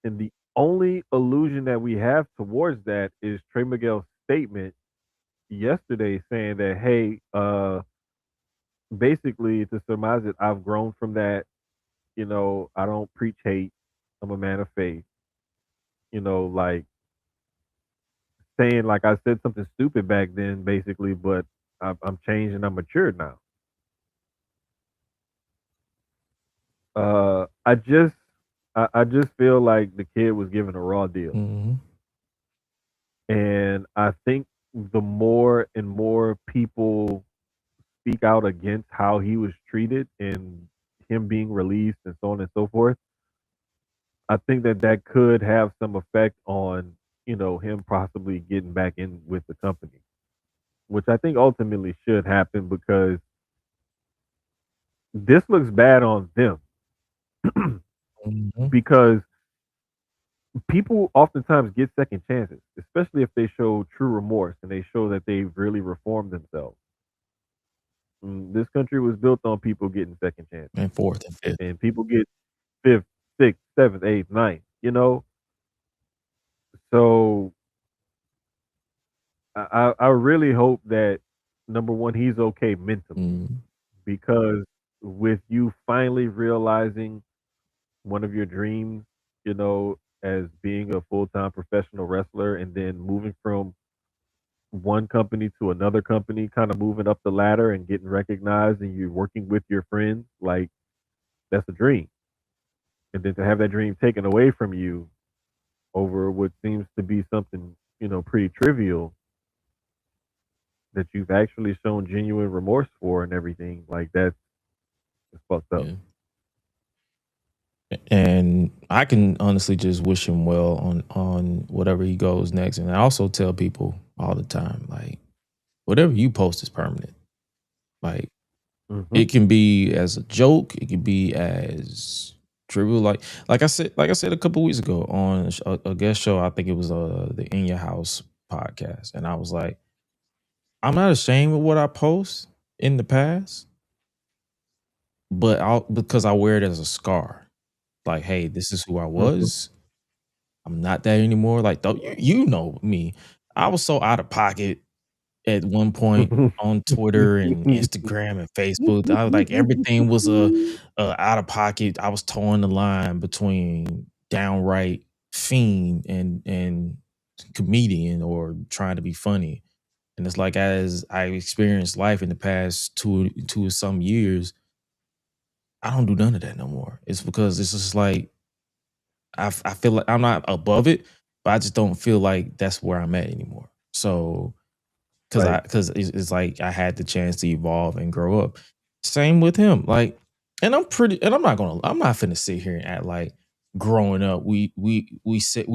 And the only illusion that we have towards that is Trey Miguel's statement yesterday saying that, hey, basically to surmise it, I've grown from that. I don't preach hate. I'm a man of faith. Like saying like I said something stupid back then, basically, but I'm changed and I'm matured now. I just feel like the kid was given a raw deal, Mm-hmm. and I think the more and more people speak out against how he was treated and him being released and so on and so forth, I think that could have some effect on him possibly getting back in with the company, which I think ultimately should happen because this looks bad on them Mm-hmm. because people oftentimes get second chances, especially if they show true remorse and they show that they've really reformed themselves. This country was built on people getting second chances, And fourth and fifth. and people get fifth, sixth, seventh, eighth, ninth. So I really hope that number one, he's okay mentally Mm-hmm. because with you finally realizing one of your dreams, as being a full time professional wrestler and then moving from one company to another company, kind of moving up the ladder and getting recognized and you're working with your friends, like that's a dream. And then to have that dream taken away from you over what seems to be something, pretty trivial that you've actually shown genuine remorse for and everything, like that's fucked up. Yeah. And I can honestly just wish him well on whatever he goes next. And I also tell people all the time, like, whatever you post is permanent. Like, Hmm. it can be as a joke, it can be as trivial. Like I said a couple weeks ago on a guest show. I think it was the In Your House podcast, and I was like, I'm not ashamed of what I post in the past, but because I wear it as a scar. Like, hey, this is who I Hmm. was. I'm not that anymore. Like, though you know me, I was so out of pocket at one point on Twitter and Instagram and Facebook. I was like, everything was a out of pocket. I was towing the line between downright fiend and comedian or trying to be funny. And it's like, as I experienced life in the past two or some years, I don't do none of that no more. It's because it's just like I feel like I'm not above it, but I just don't feel like that's where I'm at anymore. So Right. because it's like I had the chance to evolve and grow up. Same with him. Like, and I'm not finna sit here and act like growing up we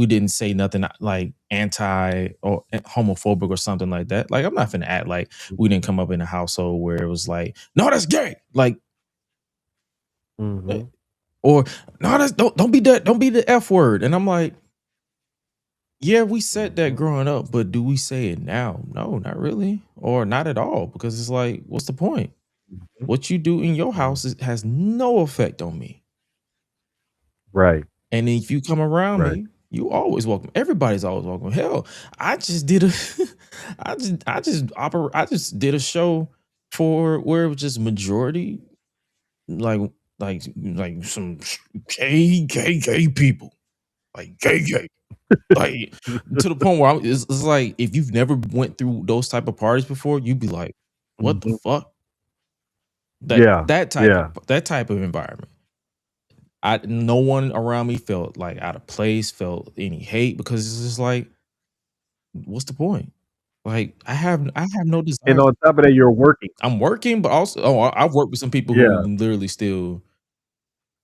didn't say nothing like anti or homophobic or something like that. Like, I'm not finna act like we didn't come up in a household where it was like, no, that's gay. Like, Hmm. or no, that's don't be the F word. And I'm like, yeah, we said that Hmm. growing up, but do we say it now? No, not really, or not at all, because it's like, what's the point? What you do in your Hmm. house has no effect on me. Right. And if you come around Right. me, you always welcome. Everybody's always welcome. Hell, I just did a, I just did a show for where it was just majority like like some gay people, like gay. Like, to the point where it's like, if you've never went through those type of parties before, you'd be like, "What the Hmm. fuck?" That Yeah. Yeah. that type of environment. No one around me felt like out of place, felt any hate, because it's just like, what's the point? Like, I have no And desire. on top of that, you're working. I'm working, but also, I've worked with some people who Yeah. literally still,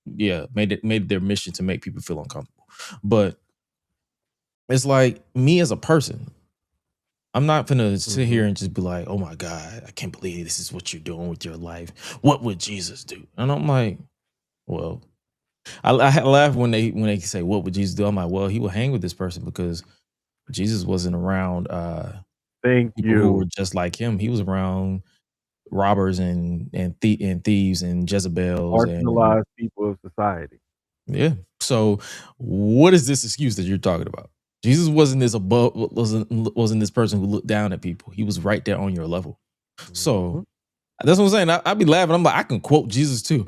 yeah, made their mission to make people feel uncomfortable. But it's like, me as a person. I'm not gonna sit here Mhm. and just be like, "Oh my God, I can't believe this is what you're doing with your life. What would Jesus do?" And I'm like, well, I laugh when they say, "What would Jesus do?" I'm like, well, he would hang with this person because Jesus wasn't around Thank people who were you. just like him. He was around robbers and thieves and Jezebels and Marginalized people of society. yeah. So what is this excuse that you're talking about? Jesus wasn't this person who looked down at people. He was right there on your level. So Mhm. that's what I'm saying. I be laughing. I'm like, I can quote Jesus too.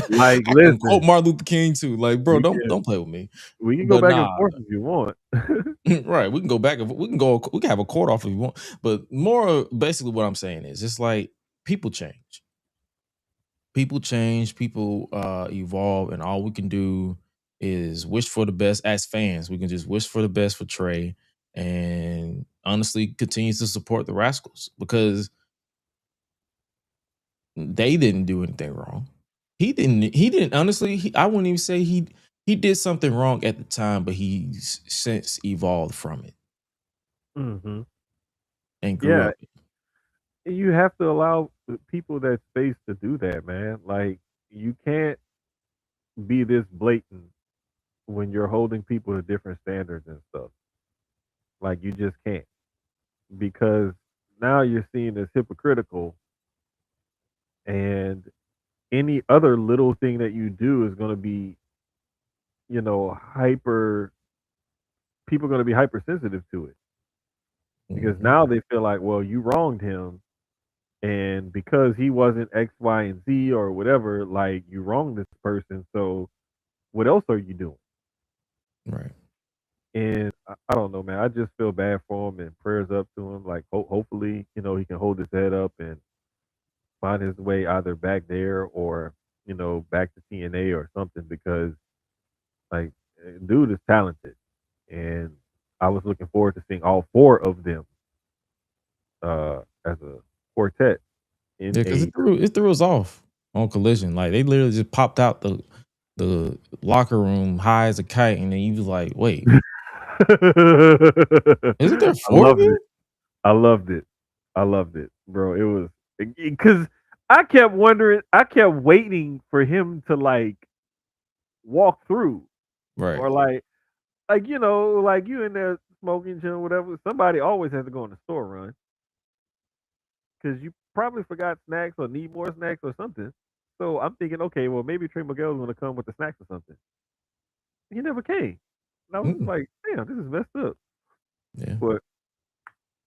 Like, I can quote listen, Martin Luther King too. Like, bro, we don't can play with me. we can go But back and nah, forth if you want. right. We can go back. We can have a court off if you want. But more basically what I'm saying is it's like people change. People change, people evolve, and all we can do is wish for the best as fans. We can just wish for the best for Trey and honestly continue to support the Rascals because they didn't do anything wrong. He didn't honestly, I wouldn't even say he did something wrong at the time, but he's since evolved from it Mhm. and grew Yeah, up. you have to allow people that space to do that, man. Like, you can't be this blatant when you're holding people to different standards and stuff. Like, you just can't, because now you're seen as hypocritical, and any other little thing that you do is going to be, hyper. People are going to be hypersensitive to it because Mhm. now they feel like, well, you wronged him, and because he wasn't X, Y, and Z or whatever, like, you wronged this person. So what else are you doing? Right. And I don't know, man. I just feel bad for him, and prayers up to him. Like, hopefully, he can hold his head up and find his way either back there or back to TNA or something, because like, dude is talented, and I was looking forward to seeing all four of them as a quartet in Yeah, because a. it threw us off on Collision. Like they literally just popped out the locker room high as a kite, and then you was like, "Wait, isn't there I four of loved it. you?" I loved it. I loved it, bro. It was because I kept wondering, I kept waiting for him to like walk through, Right. or like like you in there smoking, chilling, whatever. Somebody always has to go on the store run because you probably forgot snacks or need more snacks or something. So I'm thinking, okay, well maybe Trey Miguel's gonna come with the snacks or something. He never came, and I was just Mm, like, damn, this is messed up. yeah. But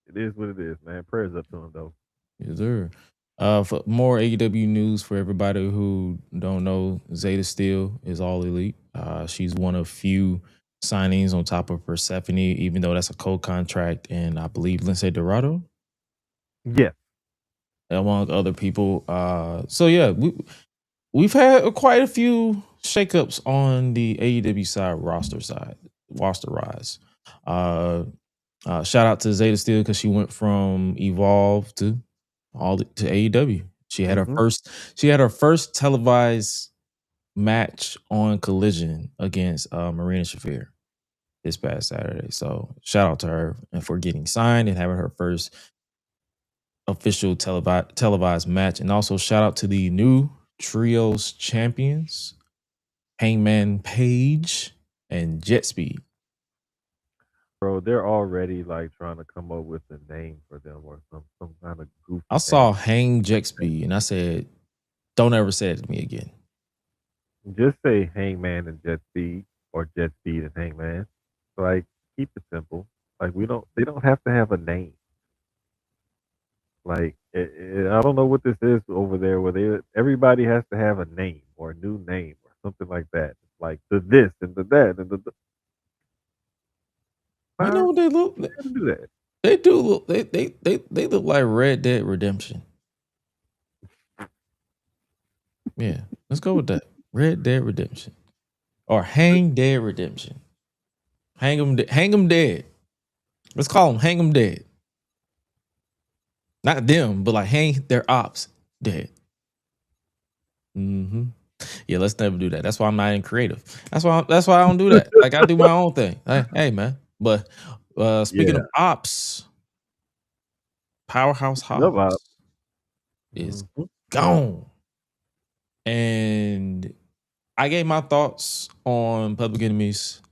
it is what it is, man. Prayers up to him though. Yes, sir. For more AEW news for everybody who don't know, Zeta Steel is all elite. She's one of few signings on top of Persephone, even though that's a co-contract, and I believe Lindsay Dorado, Yes. among other people. So yeah, we've had quite a few shakeups on the AEW roster rise. Uh, Shout out to Zeta Steel because she went from Evolve to AEW. Hmm. She had her first televised match on Collision against Marina Shafir this past Saturday. So shout out to her and for getting signed and having her first official televised match. And also shout out to the new trios champions, Hangman Page and Jet Speed. Bro, they're already like trying to come up with a name for them or some kind of I goofy saw name. Hang Jet Speed and I said, don't ever say it to me again. Just say Hangman and Jet Speed, or Jet Speed and Hangman. Like, keep it simple. Like, they don't have to have a name. Like, I don't know what this is over there where everybody has to have a name or a new name or something like that. Like the this and the that and You why know what they look? you gotta do that? They do look. They look like Red Dead Redemption. Yeah, let's go with that. Red Dead Redemption or Hang Dead Redemption. Hang them dead. Let's call them Hang them dead. Not them, but like hang their ops dead. Hmm. Yeah, let's never do that. That's why I'm not in creative. That's why I don't do that. Like I do my own thing. Hey man. But speaking Yeah. of ops, Powerhouse Speaking of Hobbs is mhm. gone. And I gave my thoughts on Public Enemies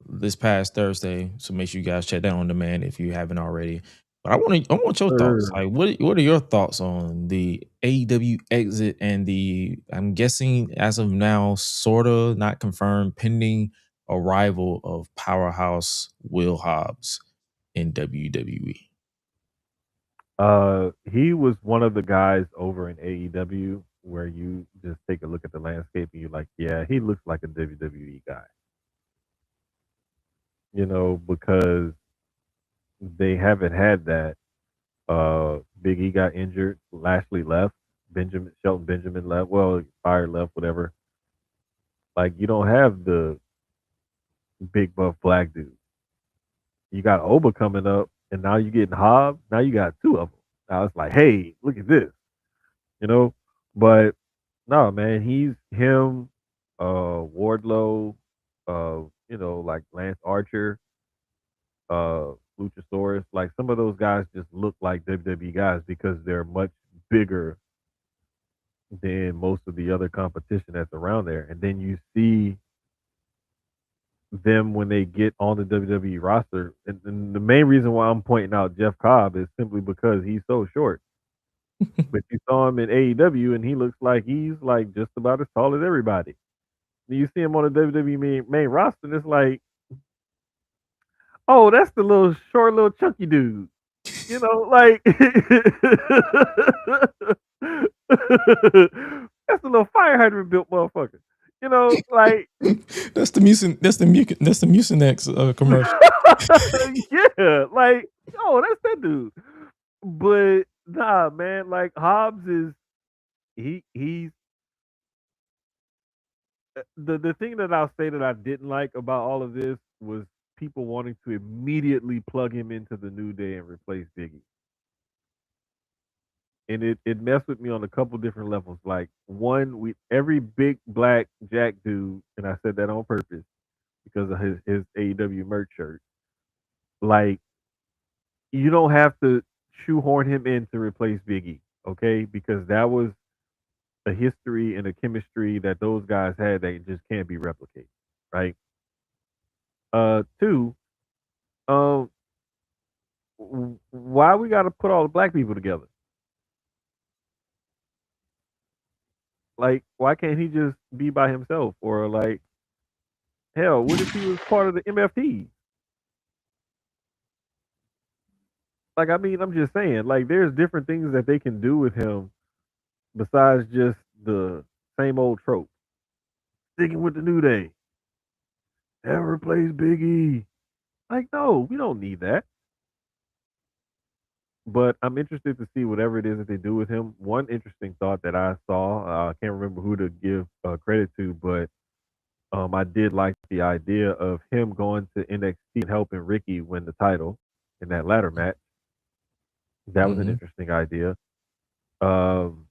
this past Thursday, so make sure you guys check that on demand if you haven't already. But I want your thoughts. Sir. Like, what are your thoughts on the AEW exit and the, I'm guessing as of now, sorta not confirmed, pending arrival of Powerhouse Will Hobbs in WWE? He was one of the guys over in AEW where you just take a look at the landscape and you're like, yeah, he looks like a WWE guy. Because they haven't had that. Big E got injured, Lashley left, Shelton Benjamin left, well, fired left, whatever. Like you don't have the big buff black dude. You got Oba coming up, and now you're getting Hobbs. Now you got two of them. Now it's like, hey, look at this, you know. But no, man, he's him, Wardlow, like Lance Archer, Luchasaurus. Like some of those guys just look like WWE guys because they're much bigger than most of the other competition that's around there. And then you see them when they get on the WWE roster. And the main reason why I'm pointing out Jeff Cobb is simply because he's so short. But you saw him in AEW and he looks like he's like just about as tall as everybody. Then you see him on the WWE main roster and it's like, oh, that's the little short, little chunky dude. Like that's the little fire hydrant built motherfucker. Like That's the Mucinex commercial. yeah, like oh, that's that dude. But nah, man, like Hobbs is he's the thing that I'll say that I didn't like about all of this was people wanting to immediately plug him into the New Day and replace Biggie. And it messed with me on a couple different levels. Like one, we every big black Jack dude, and I said that on purpose because of his AEW merch shirt. Like you don't have to shoehorn him in to replace Biggie, okay? Because that was a history and a chemistry that those guys had that just can't be replicated, right? Two, um, why we got to put all the black people together? Like, why can't he just be by himself? Or like, hell, what if he was part of the MFT? Like, I mean, I'm just saying, like, there's different things that they can do with him besides just the same old trope. Sticking with the New Day, never replace Biggie. Like, no, we don't need that. But I'm interested to see whatever it is that they do with him. One interesting thought that I saw, I can't remember who to give credit to, but I did like the idea of him going to NXT and helping Ricky win the title in that ladder match. That was an Mhm. interesting idea. Um,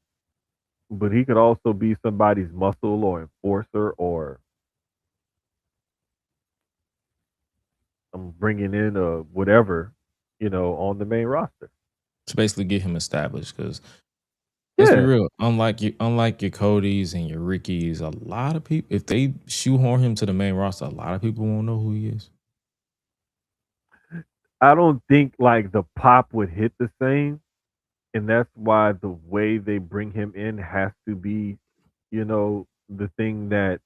but he could also be somebody's muscle or enforcer or bringing in whatever, on the main roster. To basically get him established, because let's be Yeah, real. Unlike your Codys and your Rickies, a lot of people, if they shoehorn him to the main roster, a lot of people won't know who he is. I don't think like the pop would hit the same, and that's why the way they bring him in has to be, the thing that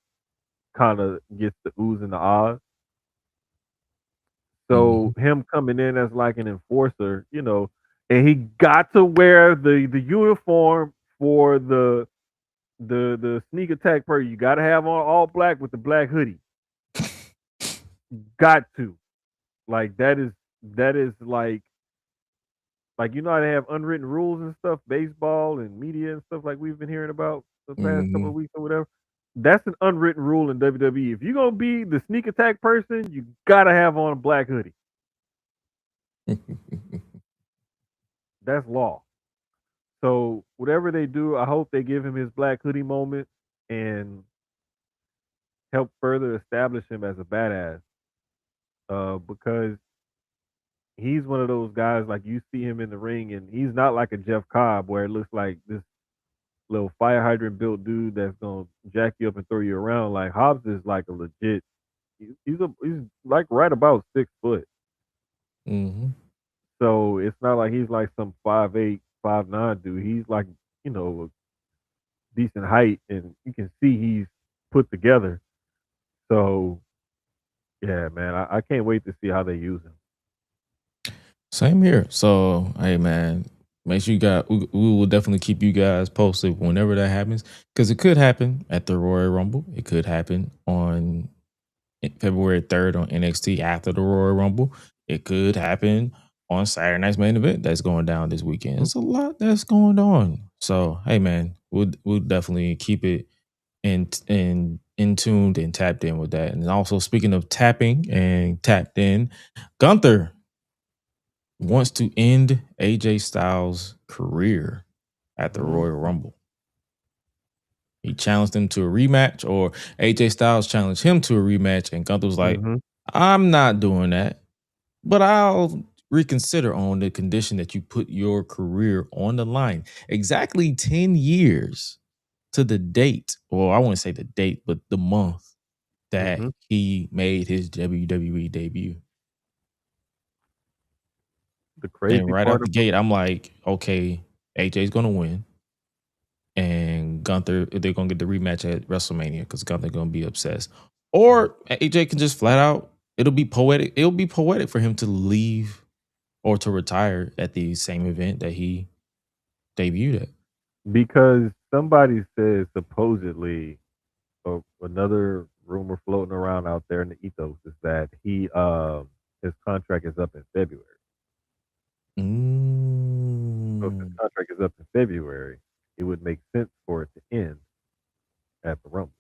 kind of gets the oohs and the ahs. So Mhm. him coming in as like an enforcer, and he got to wear the uniform for the sneak attack party. You got to have on all black with the black hoodie. Got to like that is like how they have unwritten rules and stuff, baseball and media and stuff like we've been hearing about the past couple of Mhm. weeks or whatever. That's an unwritten rule in WWE. If you're gonna be the sneak attack person, you gotta have on a black hoodie. That's law. So whatever they do, I hope they give him his black hoodie moment and help further establish him as a badass. Because he's one of those guys like you see him in the ring, and he's not like a Jeff Cobb where it looks like this little fire hydrant built dude that's gonna jack you up and throw you around. Like Hobbs is like a legit. He's like right about 6 foot. Mm-hmm. So it's not like he's like some 5'8", 5'9" dude. He's like, a decent height, and you can see he's put together. So yeah, man, I can't wait to see how they use him. Same here. So, hey, man, make sure we will definitely keep you guys posted whenever that happens, because it could happen at the Royal Rumble. It could happen on February 3rd on NXT after the Royal Rumble. It could happen on Saturday night's main event that's going down this weekend. It's a lot that's going on. So, hey, man, we'll definitely keep it in tuned and tapped in with that. And also, speaking of tapping and tapped in, Gunther wants to end AJ Styles' career at the Royal Rumble. He challenged him to a rematch, or AJ Styles challenged him to a rematch, and Gunther was like, I'm not doing that, but I'll reconsider on the condition that you put your career on the line. Exactly 10 years to the date, or I wouldn't say the date, but the month that he made his WWE debut. The crazy And right part out the gate, I'm like, okay, AJ's gonna win, and Gunther, they're gonna get the rematch at WrestleMania because Gunther gonna be obsessed. Or AJ can just flat out, it'll be poetic. It'll be poetic for him to leave or to retire at the same event that he debuted at. because somebody says supposedly, another rumor floating around out there in the ethos is that his contract is up in February. So if his contract is up in February, it would make sense for it to end at the Rumble.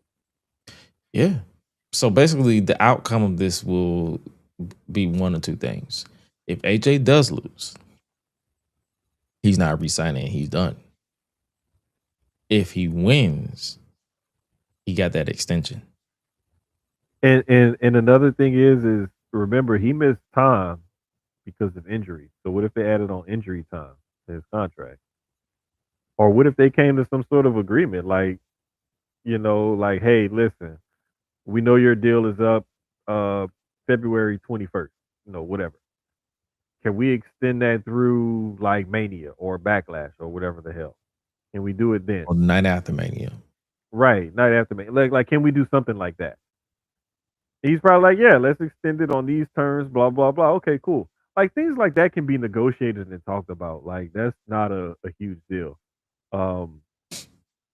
Yeah. So basically, the outcome of this will be one of two things. If AJ does lose, he's not resigning. He's done. If he wins, he got that extension. And another thing is remember he missed time because of injury. So what if they added on injury time to his contract? Or what if they came to some sort of agreement, like, like, hey, listen, we know your deal is up February 21st, whatever. Can we extend that through like Mania or Backlash or whatever the hell? Can we do it then? Or the night after Mania. Right, night after Mania. Like, can we do something like that? He's probably like, yeah, let's extend it on these terms, blah, blah, blah. Okay, cool. Like things like that can be negotiated and talked about. Like that's not a huge deal.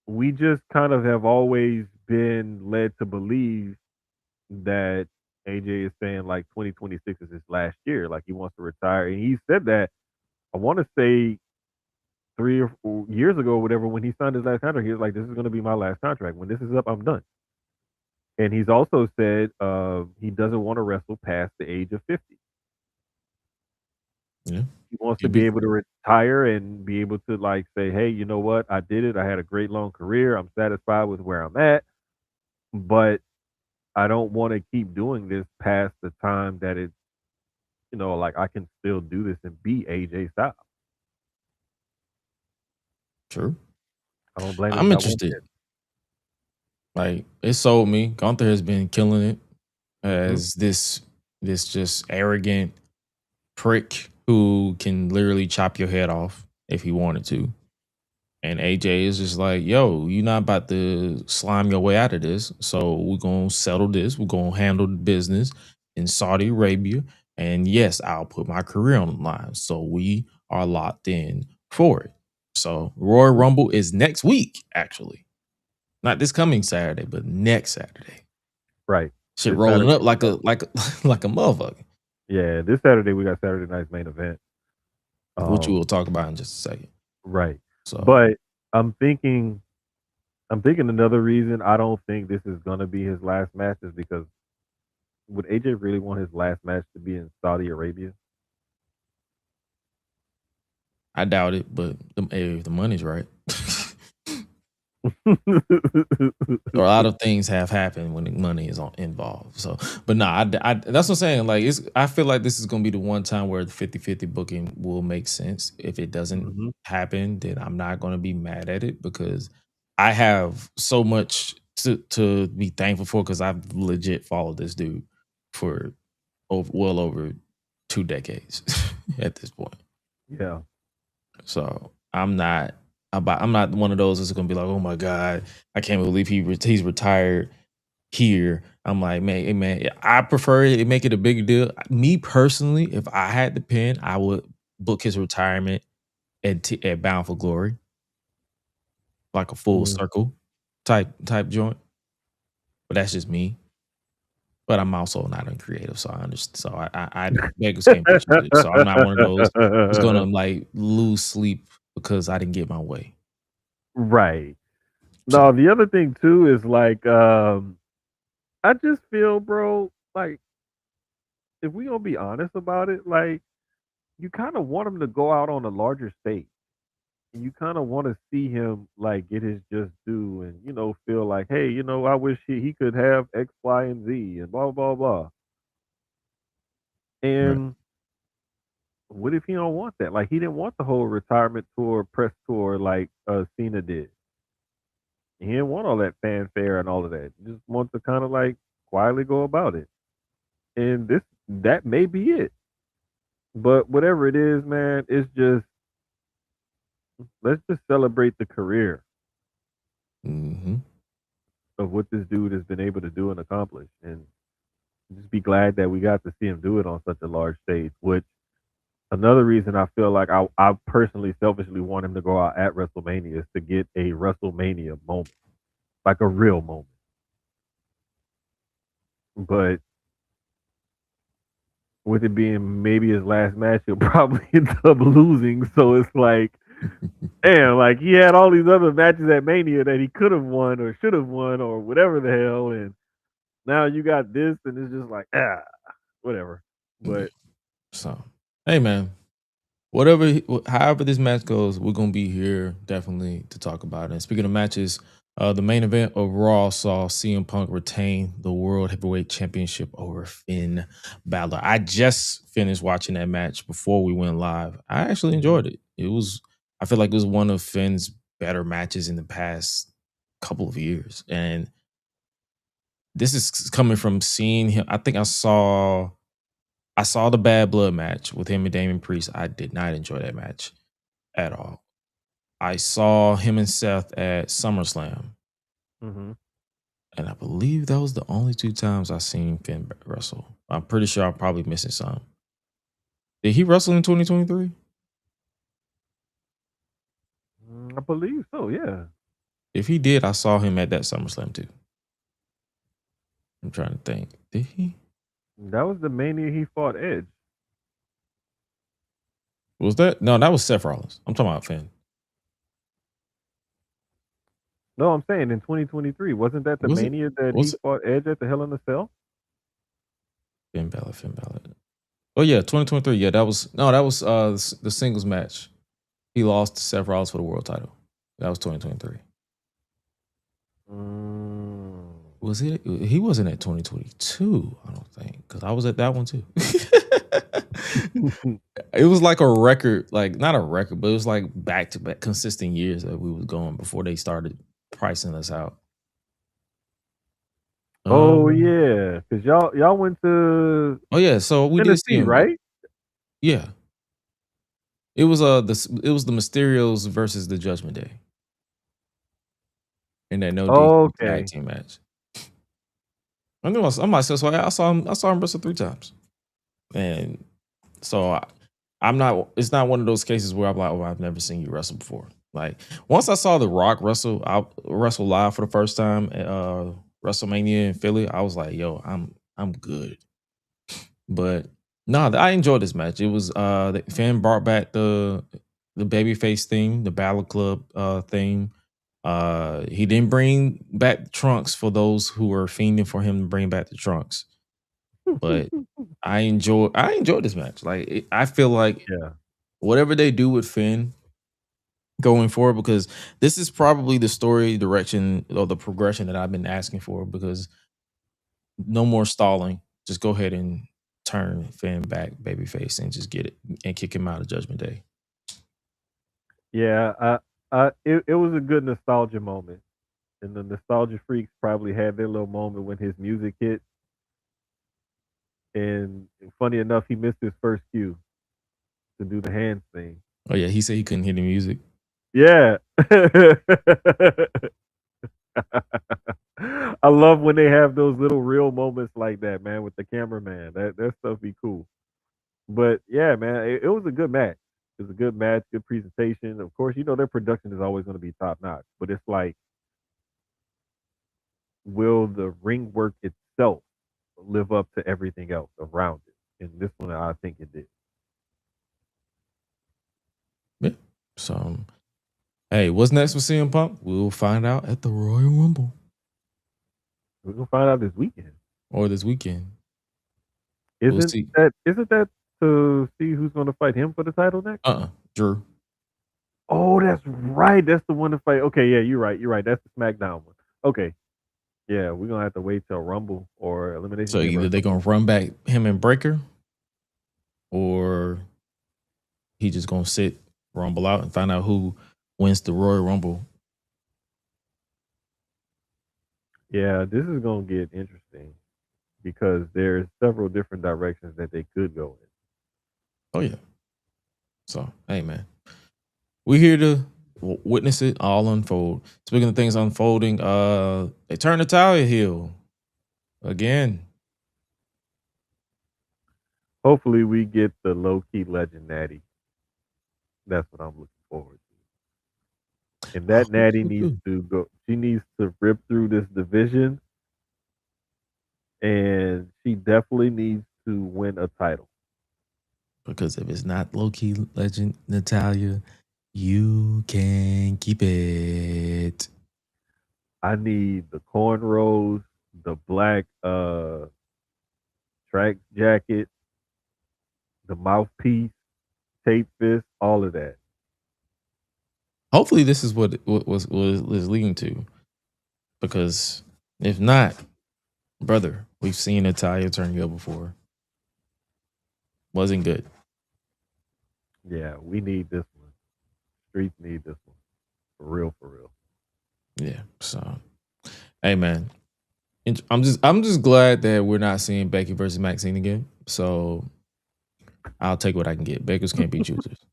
We just kind of have always been led to believe that AJ is saying like 2026 is his last year, like he wants to retire, and he said that I want to say 3 or 4 years ago, or whatever, when he signed his last contract, he was like, "This is going to be my last contract. When this is up, I'm done." And he's also said he doesn't want to wrestle past the age of 50. Yeah, he wants to be able to retire and be able to like say, "Hey, you know what? I did it. I had a great long career. I'm satisfied with where I'm at, but I don't want to keep doing this past the time that it's, like I can still do this and be AJ Styles." True. I don't blame him. I'm interested. Like it sold me. Gunther has been killing it as this just arrogant prick who can literally chop your head off if he wanted to. And AJ is just like, yo, you're not about to slime your way out of this. So we're going to settle this. We're going to handle the business in Saudi Arabia. And yes, I'll put my career on the line. So we are locked in for it. So Royal Rumble is next week, actually. Not this coming Saturday, but next Saturday. Right. Shit rolling up like a motherfucker. Yeah, this Saturday we got Saturday night's main event. Which we will talk about in just a second. Right. So, but I'm thinking another reason I don't think this is gonna be his last match is because would AJ really want his last match to be in Saudi Arabia? I doubt it, but if the money's right. A lot of things have happened when the money is involved. So, but nah, that's what I'm saying. Like, I feel like this is going to be the one time where the 50-50 booking will make sense. If it doesn't Mhm. happen, then I'm not going to be mad at it because I have so much to be thankful for because I've legit followed this dude for well over 2 decades at this point. Yeah. So I'm not one of those that's gonna be like, oh my god, I can't believe he's retired here. I'm like, man, hey, man, I prefer it make it a bigger deal. Me personally, if I had the pen, I would book his retirement at Bound for Glory, like a full Mm. circle type joint. But that's just me. But I'm also not a creative, so I understand. So I beggars can't be choosers. So I'm not one of those who's gonna like lose sleep because I didn't get my way. Right. So No, the other thing too is like, I just feel, bro, like if we gonna be honest about it, like you kind of want him to go out on a larger stage. And you kind of want to see him like get his just due, and feel like, hey, I wish he could have X, Y, and Z, and blah blah blah. right. And what if he don't want that? Like he didn't want the whole retirement tour, press tour, like Cena did. He didn't want all that fanfare and all of that. He just wants to kind of like quietly go about it. And that may be it. But whatever it is, man, it's just let's just celebrate the career Hmm. of what this dude has been able to do and accomplish, and just be glad that we got to see him do it on such a large stage. Which another reason I feel like I personally selfishly want him to go out at WrestleMania is to get a WrestleMania moment, like a real moment. But with it being maybe his last match, he'll probably end up losing. So it's like, damn, like he had all these other matches at Mania that he could have won or should have won or whatever the hell, and now you got this, and it's just like whatever. Yeah. But So, hey man, however this match goes, we're gonna be here definitely to talk about it. And speaking of matches, the main event of Raw saw CM Punk retain the World Heavyweight Championship over Finn Balor. I just finished watching that match before we went live. I actually enjoyed it. I feel like it was one of Finn's better matches in the past couple of years, and this is coming from seeing him. I think I saw the Bad Blood match with him and Damon Priest. I did not enjoy that match at all. I saw him and Seth at SummerSlam, mhm. and I believe that was the only 2 times I seen Finn wrestle. I'm pretty sure I'm probably missing some. Did he wrestle in 2023? I believe so. Yeah, If he did, I saw him at that SummerSlam too. I'm trying to think. Did he? that was the Mania he fought Edge. Was that? No, that was Seth Rollins. I'm talking about Finn. No, I'm saying in 2023, wasn't that the Was it? Mania that he Was it fought Edge at the Hell in a Cell? Finn Balor? Finn Balor. Oh yeah, 2023. Yeah, that was the singles match. He lost to Seth Rollins for the world title. That was 2023. Mm. Was it? He wasn't at 2022, I don't think, because I was at that one too. It was like a record, like not a record, but it was like back to back consistent years that we was going before they started pricing us out. Oh Um, yeah, because y'all went to oh yeah, so we did see Tennessee, him. right? Yeah, it was it was the Mysterios versus the Judgment Day in that no DQ tag Okay. team match. I'm myself, so I saw him wrestle 3 times, and so I'm not. It's not one of those cases where I'm like, oh, I've never seen you wrestle before. Like once I saw The Rock wrestle live for the first time at WrestleMania in Philly, I was like, yo, I'm good. But no, I enjoyed this match. It was Finn brought back the babyface theme, the Battle Club theme. He didn't bring back the trunks for those who were fiending for him to bring back the trunks. But I enjoyed this match. Like I feel like Yeah. whatever they do with Finn, going forward, because this is probably the story direction or the progression that I've been asking for, because no more stalling. Just go ahead and turn Finn back babyface and just get it and kick him out of Judgment Day. Yeah, it was a good nostalgia moment, and the nostalgia freaks probably had their little moment when his music hit. And funny enough, he missed his first cue to do the hands thing. Oh yeah, he said he couldn't hear the music. Yeah. I love when they have those little real moments like that, man, with the cameraman. That stuff be cool. But yeah, man, it was a good match. It was a good match, good presentation. Of course, their production is always going to be top notch, but it's like, will the ring work itself live up to everything else around it? And this one, I think it did. Yeah. So, hey, what's next for CM Punk? We'll find out at the Royal Rumble We're gonna find out this weekend. or this weekend. We'll Isn't see. that to see who's going to fight him for the title next? Drew. Oh, that's right. That's the one to fight. Okay, yeah, you're right. You're right. That's the SmackDown one. Okay, yeah, we're gonna have to wait till Rumble or Elimination So Chamber. either they're gonna run back him and Breaker, or he just gonna sit Rumble out and find out who wins the Royal Rumble. Yeah, this is gonna get interesting because there's several different directions that they could go in. Oh yeah. So hey man, we're here to witness it all unfold. Speaking of things unfolding, they turned Natalia heel again. Hopefully, we get the low key legend Natty. That's what I'm looking forward to. And that Natty needs to go. She needs to rip through this division, and she definitely needs to win a title. Because if it's not low key legend Natalia, you can keep it. I need the cornrows, the black track jacket, the mouthpiece, tape fist, all of that. Hopefully, this is what was leading to. Because if not, brother, we've seen Natalia turn heel before. Wasn't good. Yeah, we need this one. Streets need this one. For real, for real. Yeah. So, hey man, I'm just glad that we're not seeing Becky versus Maxine again. So I'll take what I can get. Beggars can't be choosers.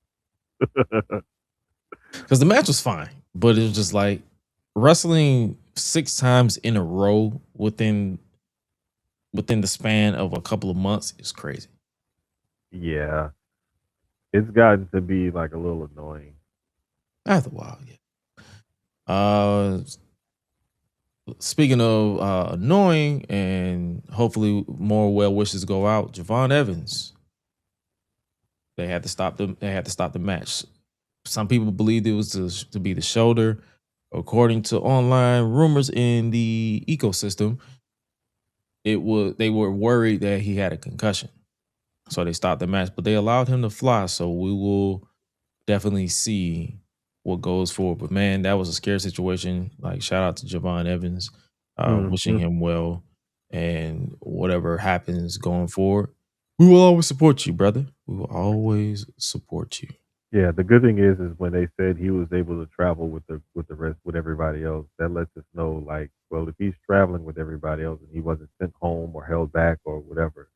Because the match was fine, but it was just like wrestling 6 times in a row within the span of a couple of months is crazy. Yeah. It's gotten to be like a little annoying. After a while, yeah. Speaking of annoying, and hopefully more well wishes go out, Javon Evans. They had to stop the match. Some people believed it was to be the shoulder. According to online rumors in the ecosystem, they were worried that he had a concussion. So they stopped the match, but they allowed him to fly. So we will definitely see what goes forward. But man, that was a scary situation. Like, shout out to Javon Evans, wishing him well, and whatever happens going forward, we will always support you, brother. We will always support you. Yeah, the good thing is when they said he was able to travel with the rest with everybody else, that lets us know, like, well, if he's traveling with everybody else and he wasn't sent home or held back or whatever,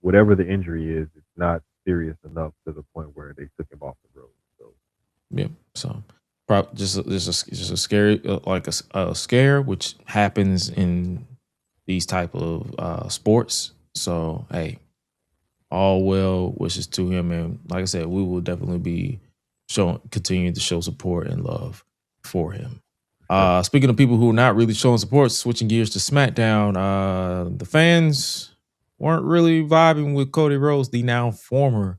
whatever the injury is, it's not serious enough to the point where they took him off the road. So yeah, so just a scary like a scare, which happens in these type of sports. So hey, all well wishes to him, and like I said, we will definitely be continuing to show support and love for him. Speaking of people who are not really showing support, switching gears to SmackDown, the fans weren't really vibing with Cody Rhodes, the now former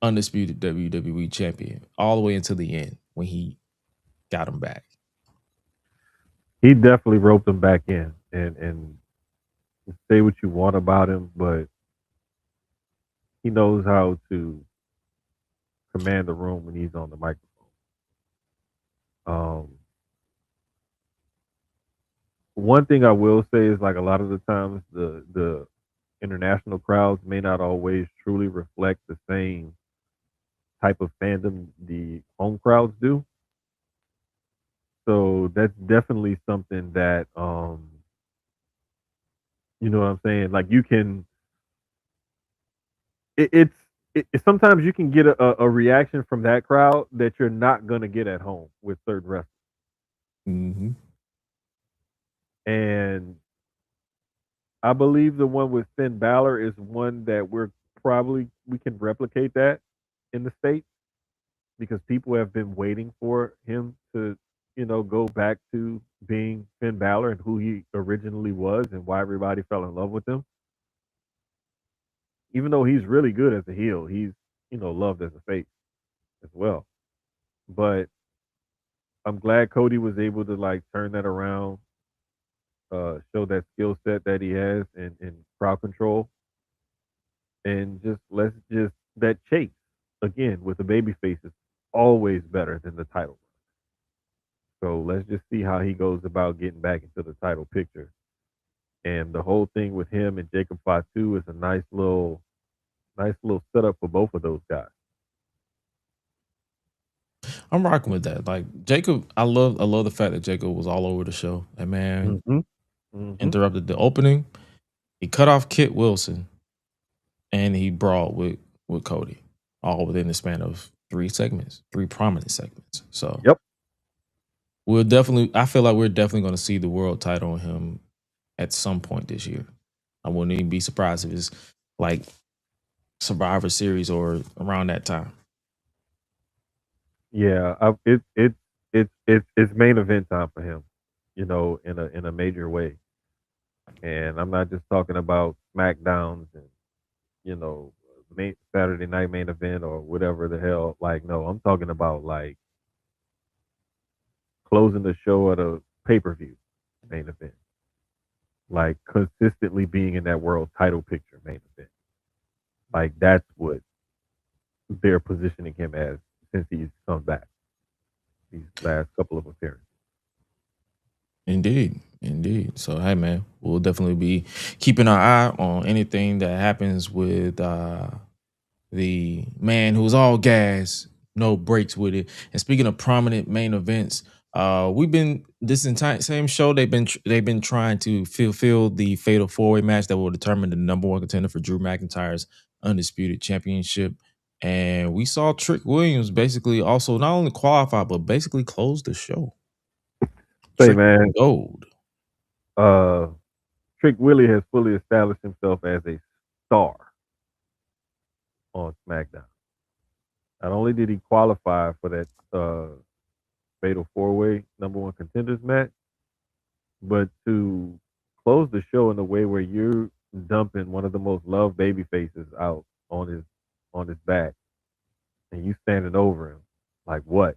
undisputed WWE champion, all the way until the end when he got him back. He definitely roped him back in, and say what you want about him, but he knows how to command the room when he's on the microphone. Um, one thing I will say is like a lot of the times the international crowds may not always truly reflect the same type of fandom the home crowds do. So that's definitely something that you know what I'm saying? Like you can it, it's sometimes you can get a reaction from that crowd that you're not gonna get at home with third wrestling. Hmm. And I believe the one with Finn Balor is one that we can replicate that in the States because people have been waiting for him to, go back to being Finn Balor and who he originally was and why everybody fell in love with him. Even though he's really good as a heel, he's, loved as a face as well. But I'm glad Cody was able to like turn that around, show that skill set that he has in crowd control and just let's just that chase again with the baby face is always better than the title. So let's just see how he goes about getting back into the title picture. And the whole thing with him and Jacob Fatu is a nice little setup for both of those guys. I'm rocking with that. Like Jacob, I love the fact that Jacob was all over the show. That man Mm-hmm. Mm-hmm. interrupted the opening. He cut off Kit Wilson and he brawled with Cody, all within the span of 3 segments, 3 prominent segments. So Yep. I feel like we're definitely going to see the world title on him at some point this year. I wouldn't even be surprised if it's like Survivor Series or around that time. Yeah. It's main event time for him, in a major way. And I'm not just talking about SmackDowns and Saturday night main event or whatever the hell. Like, no, I'm talking about like closing the show at a pay per view main event, like consistently being in that world title picture main event. Like that's what they're positioning him as since he's come back these last couple of appearances. Indeed. Indeed. So hey man, we'll definitely be keeping our eye on anything that happens with the man who's all gas, no breaks with it. And speaking of prominent main events, we've been this entire same show. They've been trying to fulfill the fatal 4-way match that will determine the number one contender for Drew McIntyre's undisputed championship. And we saw Trick Williams basically also not only qualify but basically close the show. Say, Trick man, Gold. uh, Trick Willie has fully established himself as a star on SmackDown. Not only did he qualify for that fatal four way number one contenders match, but to close the show in a way where you're dumping one of the most loved baby faces out on his back and you standing over him. Like what?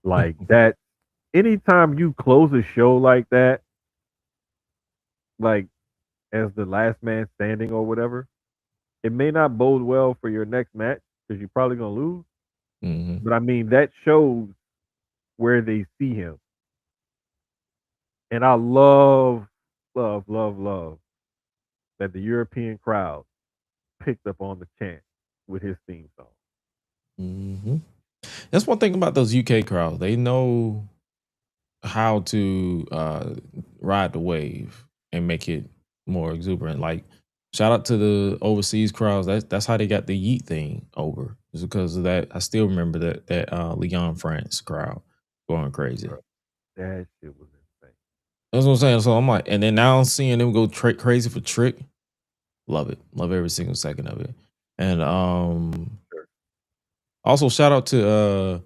Like that anytime you close a show like that, like as the last man standing or whatever, it may not bode well for your next match because you're probably gonna lose. Hmm. But I mean that shows where they see him. And I love, love, love, love that the European crowd picked up on the chant with his theme song. Hmm. That's one thing about those UK crowds. They know how to ride the wave and make it more exuberant. Like shout out to the overseas crowds. That's how they got the Yeet thing over. It's because of that. I still remember that Leon France crowd going crazy. Bro, that shit was insane. That's what I'm saying. So I'm like, and then now I'm seeing them go crazy for Trick. Love it. Love every single second of it. And Sure. also shout out to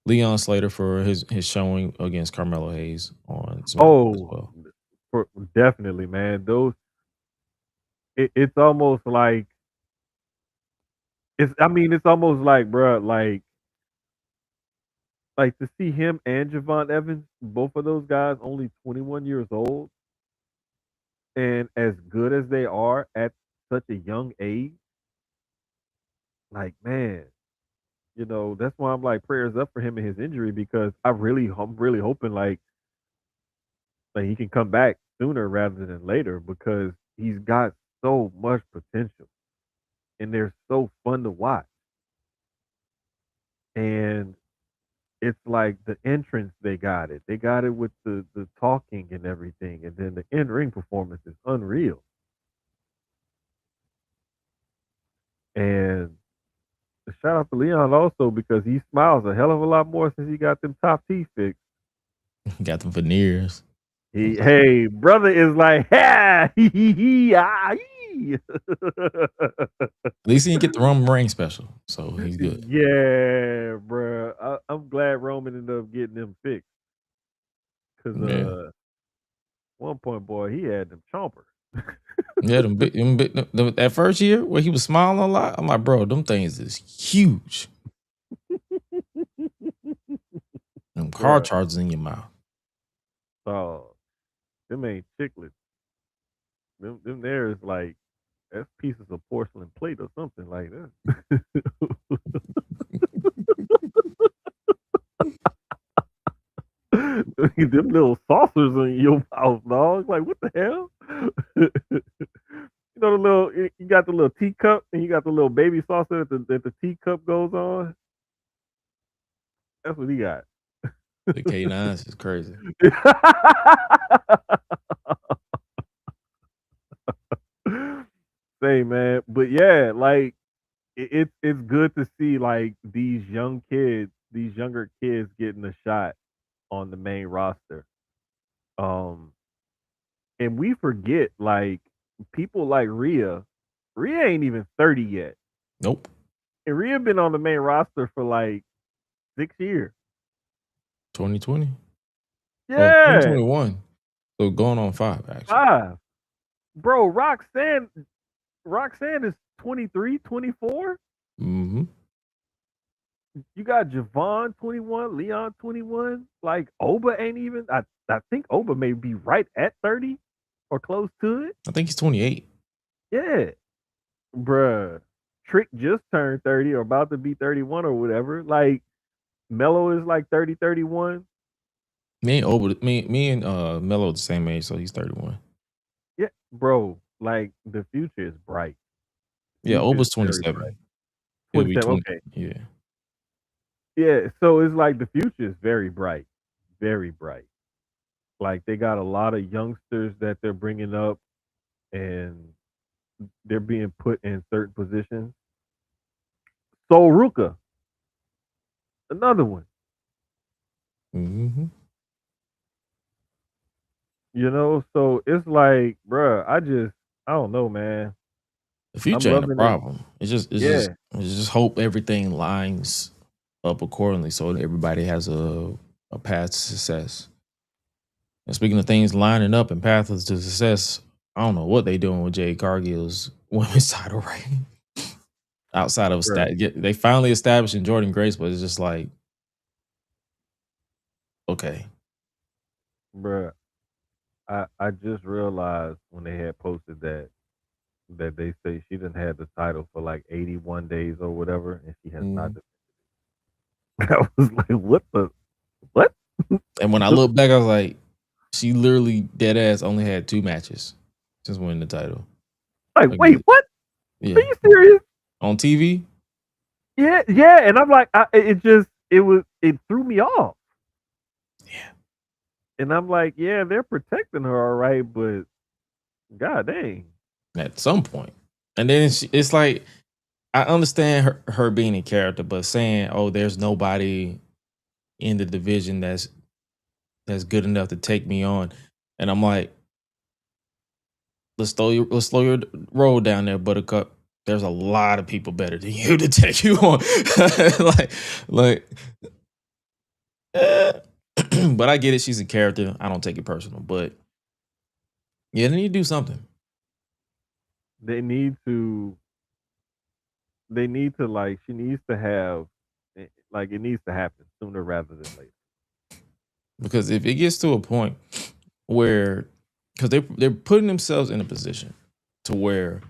Leon Slater for his showing against Carmelo Hayes on SmackDown as Oh, well. definitely, man. It's almost like it's. I mean, it's almost like, bro, like to see him and Javon Evans, both of those guys, only 21 years old, and as good as they are at such a young age. Like, man, That's why I'm like prayers up for him and his injury because I'm really hoping like he can come back sooner rather than later because he's got so much potential and they're so fun to watch. And it's like the entrance they got it. They got it with the talking and everything, and then the in ring performance is unreal. And shout out to Leon also because he smiles a hell of a lot more since he got them top teeth fixed. Got them veneers. Hey, brother is like, ha, hee. At least he didn't get the Roman Reigns special, so he's good. Yeah, bro. I'm glad Roman ended up getting them fixed because Yeah. one point, boy, he had them chompers. Yeah, that first year where he was smiling a lot, I'm like, bro, them things is huge. Them car Bruh. chargers in your mouth. Oh, them ain't chiclets. Them there is like that's pieces of porcelain plate or something like that. Them little saucers in your mouth, dog. Like what the hell? The little you got the little teacup and you got the little baby saucer that the teacup goes on. That's what he got. The K9s is crazy. Say man, but yeah, like it's good to see like these younger kids getting a shot on the main roster. Um, and we forget like people like Rhea. Rhea ain't even 30 yet, Nope. and Rhea been on the main roster for like 6 years. 2020. Yeah, 2021. So going on 5 actually. 5. Bro, Roxanne is 23, 24. Mm-hmm. You got Javon 21, Leon 21. Like Oba ain't even. I think Oba may be right at 30 or close to it. I think he's 28. Yeah, bruh. Trick just turned 30 or about to be 31 or whatever. Like Mello is like 30, 31. Me and Melo the same age, so he's 31. Yeah, bro. Like the future is bright. Yeah, Future is Oba's very 27. bright. He'll be 27. 20. Okay. Yeah. Yeah. So it's like the future is very bright, very bright. Like they got a lot of youngsters that they're bringing up, and they're being put in certain positions. Sol Ruka, another one. Mm-hmm. So it's like, bruh, I don't know, man. The I'm future ain't a loving it. problem. It's just Yeah, hope everything lines up accordingly so everybody has a path to success. And speaking of things lining up and paths to success, I don't know what they doing with Jade Cargill's women's title reign. Outside of bruh, they finally establishing Jordan Grace, but it's just like, okay. bruh. I just realized when they had posted that they say she didn't have the title for like 81 days or whatever, and she has not. Mm. I was like, what? And when I look back, I was like, she literally dead ass only had 2 matches since winning the title. Like, wait, what? Yeah. Are you serious? On TV? Yeah, and I'm like, it threw me off. Yeah. And I'm like, yeah, they're protecting her, all right, but god dang. At some point. And then it's like, I understand her being a character, but saying, oh, there's nobody in the division that's good enough to take me on. And I'm like, let's slow your roll down there, Buttercup. There's a lot of people better than you to take you on. But I get it. She's a character. I don't take it personal. But yeah, they need to do something. They need to like she needs to have like it needs to happen sooner rather than later. Because if it gets to a point where, because they're putting themselves in a position to where,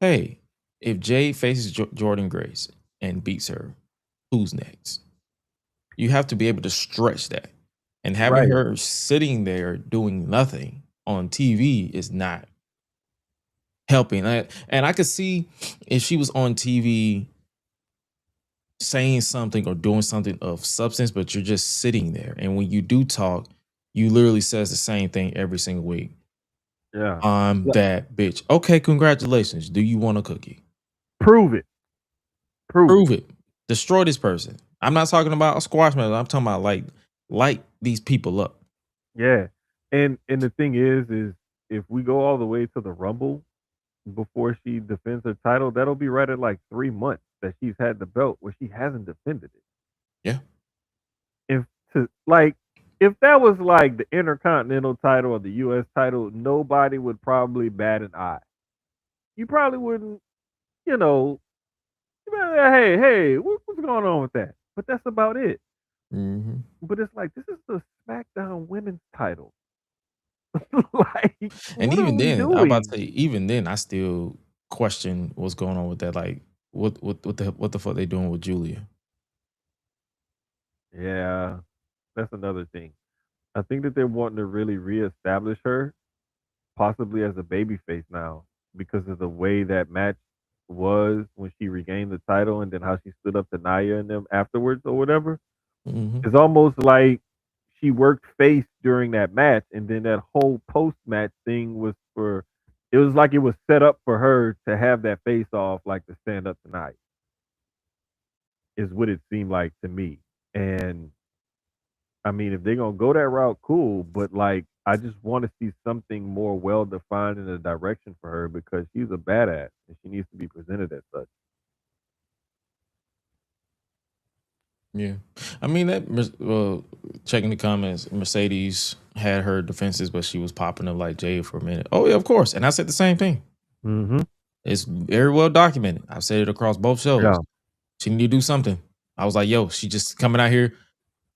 hey, if Jade faces Jordan Grace and beats her, who's next? You have to be able to stretch that. And having Right. her sitting there doing nothing on TV is not helping. And I could see if she was on TV saying something or doing something of substance, but you're just sitting there. And when you do talk, you literally says the same thing every single week. Yeah. I'm that bitch. Okay, congratulations. Do you want a cookie? Prove it. Prove it. Destroy this person. I'm not talking about a squash match. I'm talking about light these people up. Yeah. And the thing is if we go all the way to the Rumble before she defends her title, that'll be right at like 3 months that she's had the belt where she hasn't defended it. Yeah. If that was like the Intercontinental title or the US title, nobody would probably bat an eye. You probably wouldn't, you know, hey, what's going on with that? But that's about it. Mm-hmm. But it's like, this is the SmackDown Women's title. Like, And what are even we then, I'm about doing? to say, even then, I still question what's going on with that. Like, what the fuck they doing with Julia? Yeah, that's another thing. I think that they're wanting to really reestablish her, possibly as a babyface now, because of the way that match was when she regained the title and then how she stood up to Nia and them afterwards or whatever. Mm-hmm. It's almost like she worked face during that match, and then that whole post match thing was for. It was like it was set up for her to have that face off, like to stand up tonight. Is what it seemed like to me. And I mean, if they're gonna go that route, cool. But like, I just want to see something more well defined in a direction for her because she's a badass and she needs to be presented as such. Yeah, I mean checking the comments, Mercedes had her defenses, but she was popping up like Jade for a minute. Oh yeah, of course. And I said the same thing. Mm-hmm. It's very well documented. I've said it across both shows. Yeah. She need to do something. I was like, yo, she just coming out here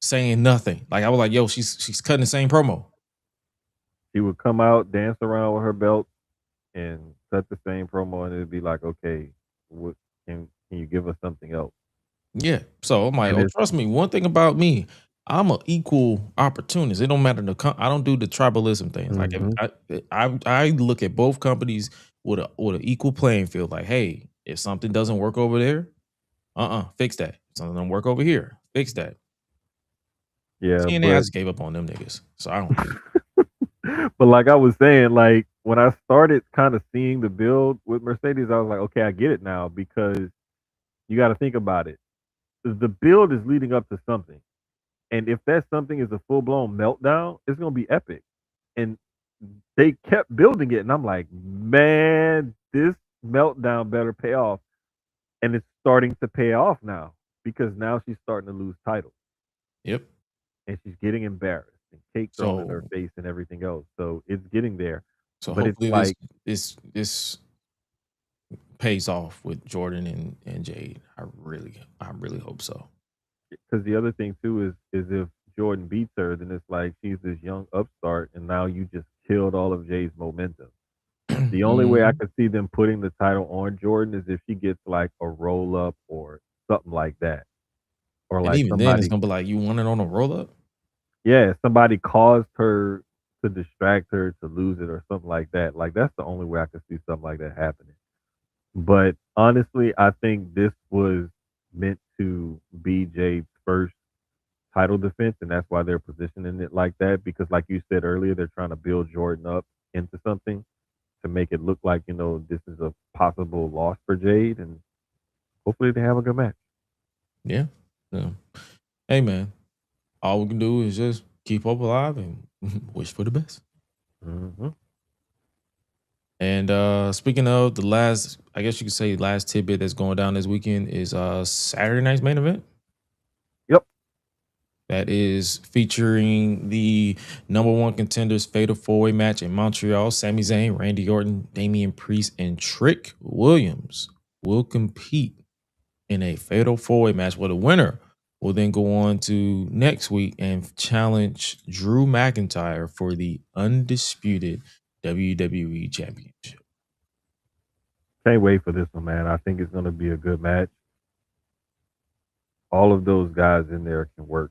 saying nothing. Like I was like, yo, she's cutting the same promo. She would come out, dance around with her belt, and cut the same promo, and it'd be like, okay, what can you give us something else? Yeah. So I'm like, And oh, it's trust me. One thing about me, I'm an equal opportunist. It don't matter I don't do the tribalism things. Like if Mhm. I look at both companies with an equal playing field. Like, hey, if something doesn't work over there, fix that. If something don't work over here, fix that. Yeah, TNA, I but just gave up on them niggas, so I don't do. but like I was saying, like when I started kind of seeing the build with Mercedes, I was like, okay, I get it now because you got to think about it. The build is leading up to something, and if that something is a full blown meltdown, it's gonna be epic. And they kept building it, and I'm like, man, this meltdown better pay off, and it's starting to pay off now because now she's starting to lose titles. Yep. And she's getting embarrassed and cake thrown in her So face and everything else. So it's getting there. But it's hopefully like, this pays off with Jordan and Jade. I really hope so. because the other thing too is if Jordan beats her, then it's like she's this young upstart, and now you just killed all of Jay's momentum. The only way I Mhm. could see them putting the title on Jordan is if she gets like a roll up or something like that, or And like even then, it's somebody, gonna be like, you want it on a roll up? yeah, somebody caused her to distract her to lose it or something like that. Like that's the only way I could see something like that happening. But honestly, I think this was meant to be Jade's first title defense, and that's why they're positioning it like that. Because, like you said earlier, they're trying to build Jordan up into something to make it look like this is a possible loss for Jade, and hopefully they have a good match. Yeah. Yeah. Hey man, all we can do is just keep hope alive and wish for the best. Mm-hmm. And speaking of the last, I guess you could say last tidbit that's going down this weekend is Saturday night's main event. Yep. That is featuring the number one contenders fatal four-way match in Montreal. Sami Zayn, Randy Orton, Damian Priest, and Trick Williams will compete in a fatal four-way match where the winner will then go on to next week and challenge Drew McIntyre for the undisputed WWE Championship. Can't wait for this one, man. I think it's going to be a good match. all of those guys in there can work.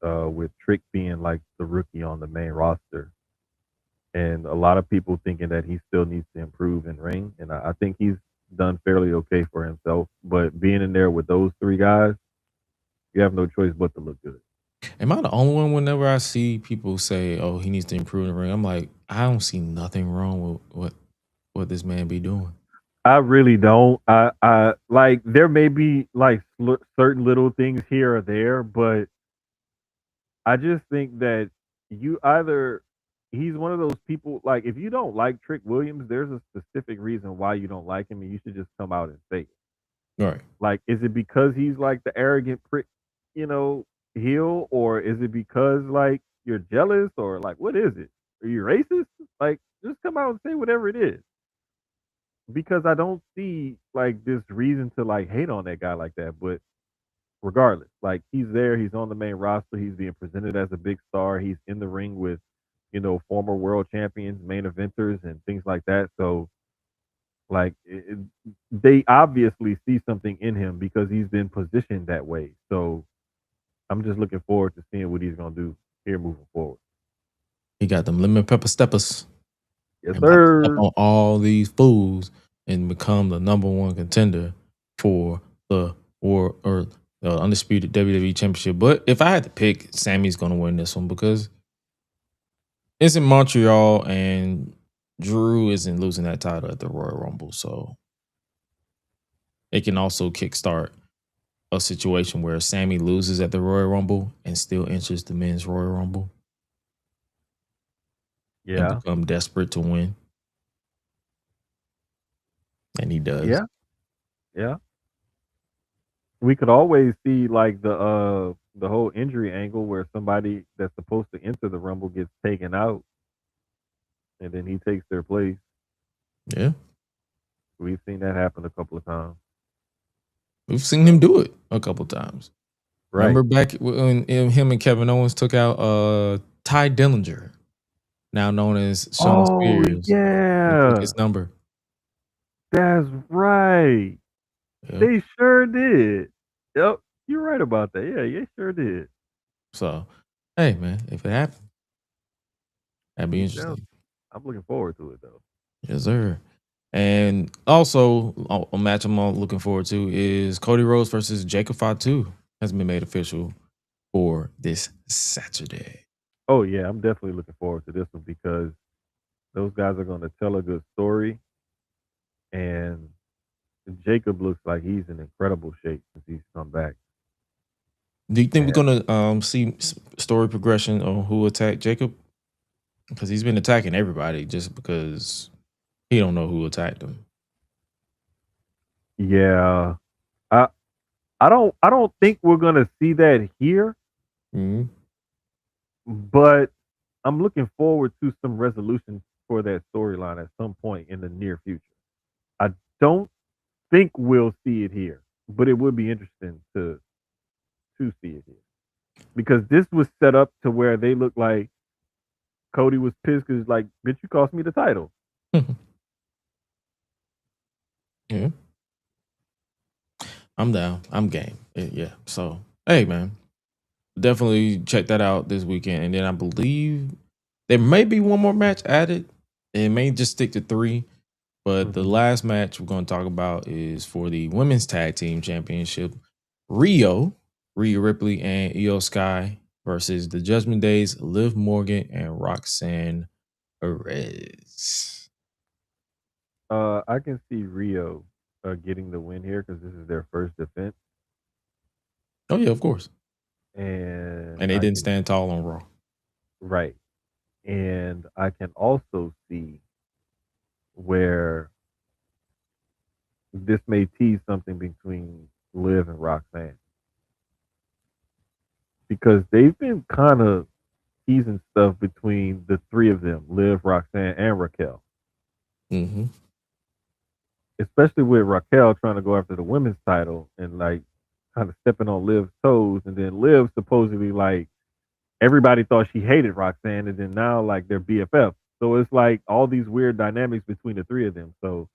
With Trick being like the rookie on the main roster, and a lot of people thinking that he still needs to improve in ring, and I think he's done fairly okay for himself. But being in there with those three guys, you have no choice but to look good. Am I the only one whenever I see people say, "Oh, he needs to improve in the ring"? I'm like, I don't see nothing wrong with what this man be doing. I really don't. I like there may be like certain little things here or there, but I just think that you either he's one of those people like if you don't like Trick Williams, there's a specific reason why you don't like him, and you should just come out and say it. Right. Like, is it because he's like the arrogant prick, you know, heel, or is it because like you're jealous, or like what is it? Are you racist? Like, just come out and say whatever it is. Because I don't see like this reason to like hate on that guy like that. But regardless, like he's there, he's on the main roster, he's being presented as a big star, he's in the ring with, former world champions, main eventers, and things like that. So like they obviously see something in him because he's been positioned that way. So I'm just looking forward to seeing what he's gonna do here moving forward. He got them lemon pepper steppers Yes, and about to step sir. on all these fools and become the number one contender for the war or the undisputed WWE Championship. But if I had to pick, Sammy's going to win this one because it's in Montreal and Drew isn't losing that title at the Royal Rumble. So it can also kickstart a situation where Sammy loses at the Royal Rumble and still enters the men's Royal Rumble and Yeah. become desperate to win. And he does. Yeah. Yeah. We could always see like the whole injury angle where somebody that's supposed to enter the rumble gets taken out and then he takes their place. Yeah. We've seen that happen a couple of times. We've seen him do it a couple times. Right. Remember back when him and Kevin Owens took out Ty Dillinger, now known as Sean Oh Spears. He took yeah. his number. That's right. Yeah. They sure did. Yep. You're right about that. Yeah, they sure did. So, hey man, if it happened, that'd be Yeah, interesting. I'm looking forward to it though. Yes, sir. And also, a match I'm looking forward to is Cody Rhodes versus Jacob Fatu has been made official for this Saturday. Oh yeah, I'm definitely looking forward to this one because those guys are going to tell a good story, and Jacob looks like he's in incredible shape since he's come back. Do you think And we're gonna see story progression on who attacked Jacob? Because he's been attacking everybody just because he don't know who attacked him. yeah, I I don't think we're gonna see that here, Mm-hmm. but I'm looking forward to some resolution for that storyline at some point in the near future. I don't think we'll see it here, but it would be interesting to see it here because this was set up to where they look like Cody was pissed because like, bitch, you cost me the title. Yeah, I'm down. I'm game. Yeah. So hey, man, definitely check that out this weekend. And then I believe there may be one more match added. It may just stick to 3. But the last match we're going to talk about is for the Women's Tag Team Championship. Rhea Ripley, and Io Sky versus the Judgment Days, Liv Morgan and Roxanne Perez. I can see Rio getting the win here because this is their first defense, Oh yeah, of course. and And they didn't stand tall on Raw. right, and I can also see where this may tease something between Liv and Roxanne because they've been kind of teasing stuff between the three of them, Liv, Roxanne, and Raquel. Mm-hmm. Especially with Raquel trying to go after the women's title and like kind of stepping on Liv's toes, and then Liv supposedly like everybody thought she hated Roxanne, and then now like they're BFF. So it's like all these weird dynamics between the three of them. So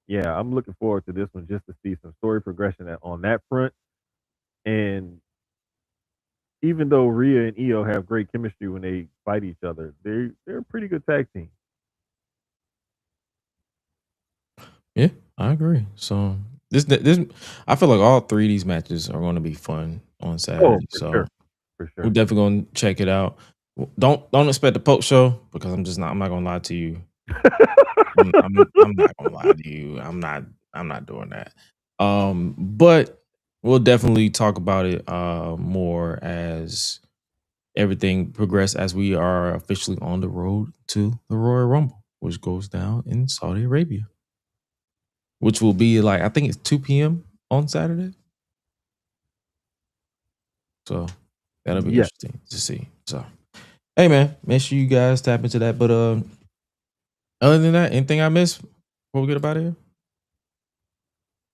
yeah, I'm looking forward to this one just to see some story progression on that front. And even though Rhea and Io have great chemistry when they fight each other, they're a pretty good tag team. Yeah, I agree. So this I feel like all three of these matches are going to be fun on Saturday. For So sure. For sure. we're definitely going to check it out. Don't expect the post show because I'm not going to lie to you. I'm not gonna lie to you. I'm not doing that. But we'll definitely talk about it more as everything progress as we are officially on the road to the Royal Rumble, which goes down in Saudi Arabia. Which will be like I think it's 2 p.m. on Saturday. So that'll be interesting to see. So hey man, make sure you guys tap into that. But other than that, anything I missed before we get about here?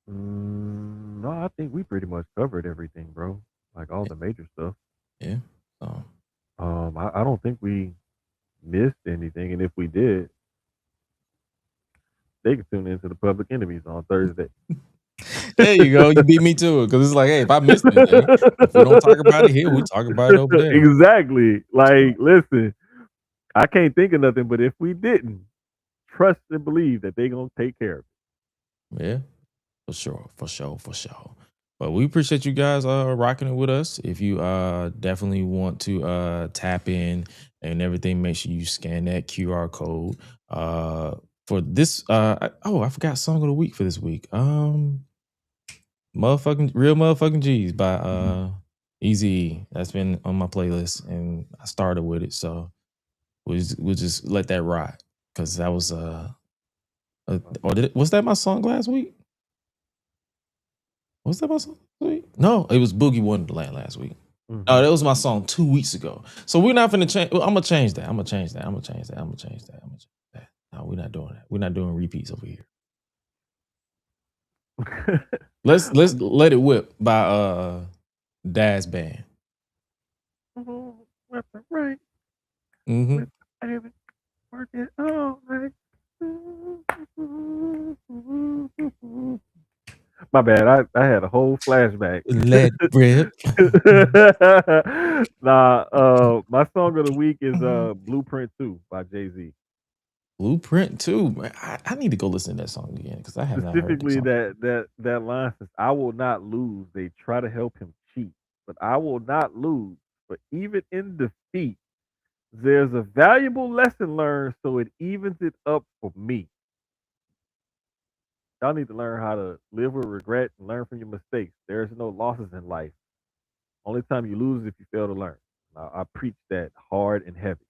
No, I think we pretty much covered everything, bro. Like all the major stuff. Yeah. So I don't think we missed anything, and if we did, they can tune into the Public Enemies on Thursday. There you go. You beat me to it because it's like, hey, if I missed anything, if we don't talk about it here, we talk about it over there. Exactly. Like, listen, I can't think of nothing, but if we didn't, trust and believe that they're gonna take care of it. Yeah, for sure. But we appreciate you guys rocking it with us. If you definitely want to tap in and everything, make sure you scan that QR code. For this I forgot song of the week for this week. Real motherfucking G's by Easy. That's been on my playlist and I started with it, so we'll just let that ride because that was was that my song last week? Was that my song last week? No, it was Boogie Wonderland last week. Mhm. Oh, that was my song 2 weeks ago. So we're not finna change. I'm gonna change that. No, we're not doing that. We're not doing repeats over here. Let's let it whip by Daz Band. Right. Mm-hmm. Work it all right. My bad. I had a whole flashback. Let rip. Nah, my song of the week is Blueprint 2 by Jay-Z. Blueprint 2. Man, I need to go listen to that song again because I have not heard Specifically that song. that line says, I will not lose. They try to help him cheat, but I will not lose. But even in defeat, there's a valuable lesson learned, so it evens it up for me. Y'all need to learn how to live with regret and learn from your mistakes. There's no losses in life. Only time you lose is if you fail to learn. I preach that hard and heavy.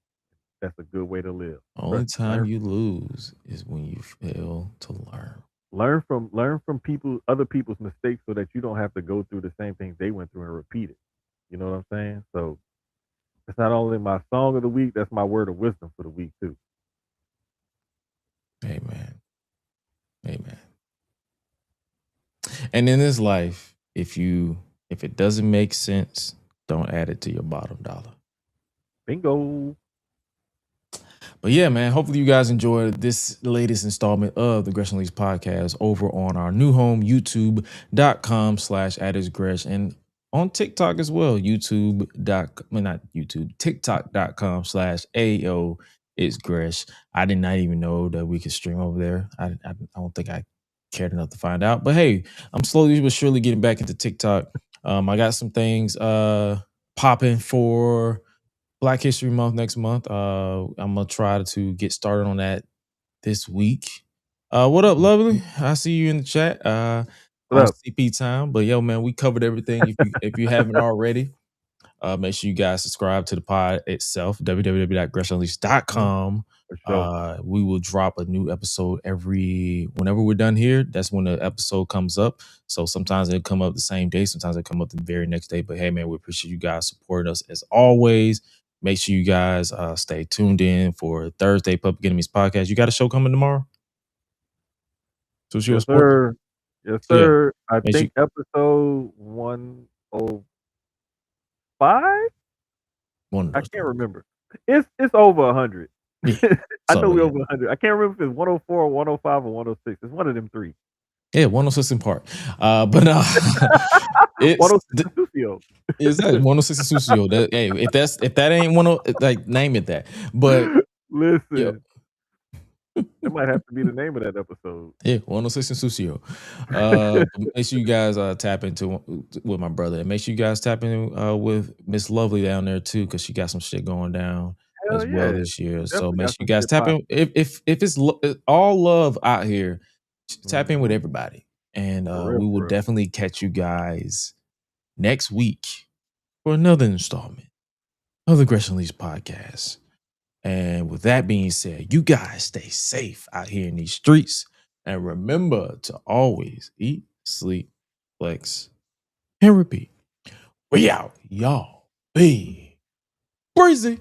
That's a good way to live. Only time you lose is when you fail to learn. Learn from other people's mistakes so that you don't have to go through the same things they went through and repeat it. You know what I'm saying? So it's not only my song of the week, that's my word of wisdom for the week too. Amen. And in this life, if it doesn't make sense, don't add it to your bottom dollar. Bingo. But yeah, man, hopefully you guys enjoyed this latest installment of the Gresh Unleashed podcast over on our new home, youtube.com/@isgresh, and on TikTok as well, tiktok.com/AO_It's I did not even know that we could stream over there. I don't think I cared enough to find out. But hey, I'm slowly but surely getting back into TikTok. I got some things popping for Black History Month next month. I'm gonna try to get started on that this week. What up, lovely? I see you in the chat. On CP time. But yo, man, we covered everything. If you haven't already, make sure you guys subscribe to the pod itself, www.gressunleashed.com. We will drop a new episode whenever we're done here. That's when the episode comes up. So sometimes it'll come up the same day, sometimes it'll come up the very next day. But hey, man, we appreciate you guys supporting us as always. Make sure you guys stay tuned in for Thursday Public Enemies podcast. You got a show coming tomorrow? Yes, sir. Yes, sir. Yeah. I think episode 105. I can't remember. It's over 100. Yeah, I know we're over 100. I can't remember if it's 104 or 105 or 106. It's one of them three. Yeah, 106 in Park. But it's 106 Susio. is that 106 in Susio. That hey, if that ain't like name it that. But yeah, Listen, that might have to be the name of that episode. yeah, 106 in Susio. Make sure you guys tap into with my brother, and make sure you guys tap in with Miss Lovely down there too, because she got some shit going down Hell as well yeah. this year. So Definitely make got sure you some guys shit tap popping. in. If it's all love out here, tap in with Mhm. everybody, and For real, we will for real. definitely catch you guys next week for another installment of the Gresh Unleashed podcast. And with that being said, you guys stay safe out here in these streets. And remember to always eat, sleep, flex, and repeat. We out, y'all. Be breezy.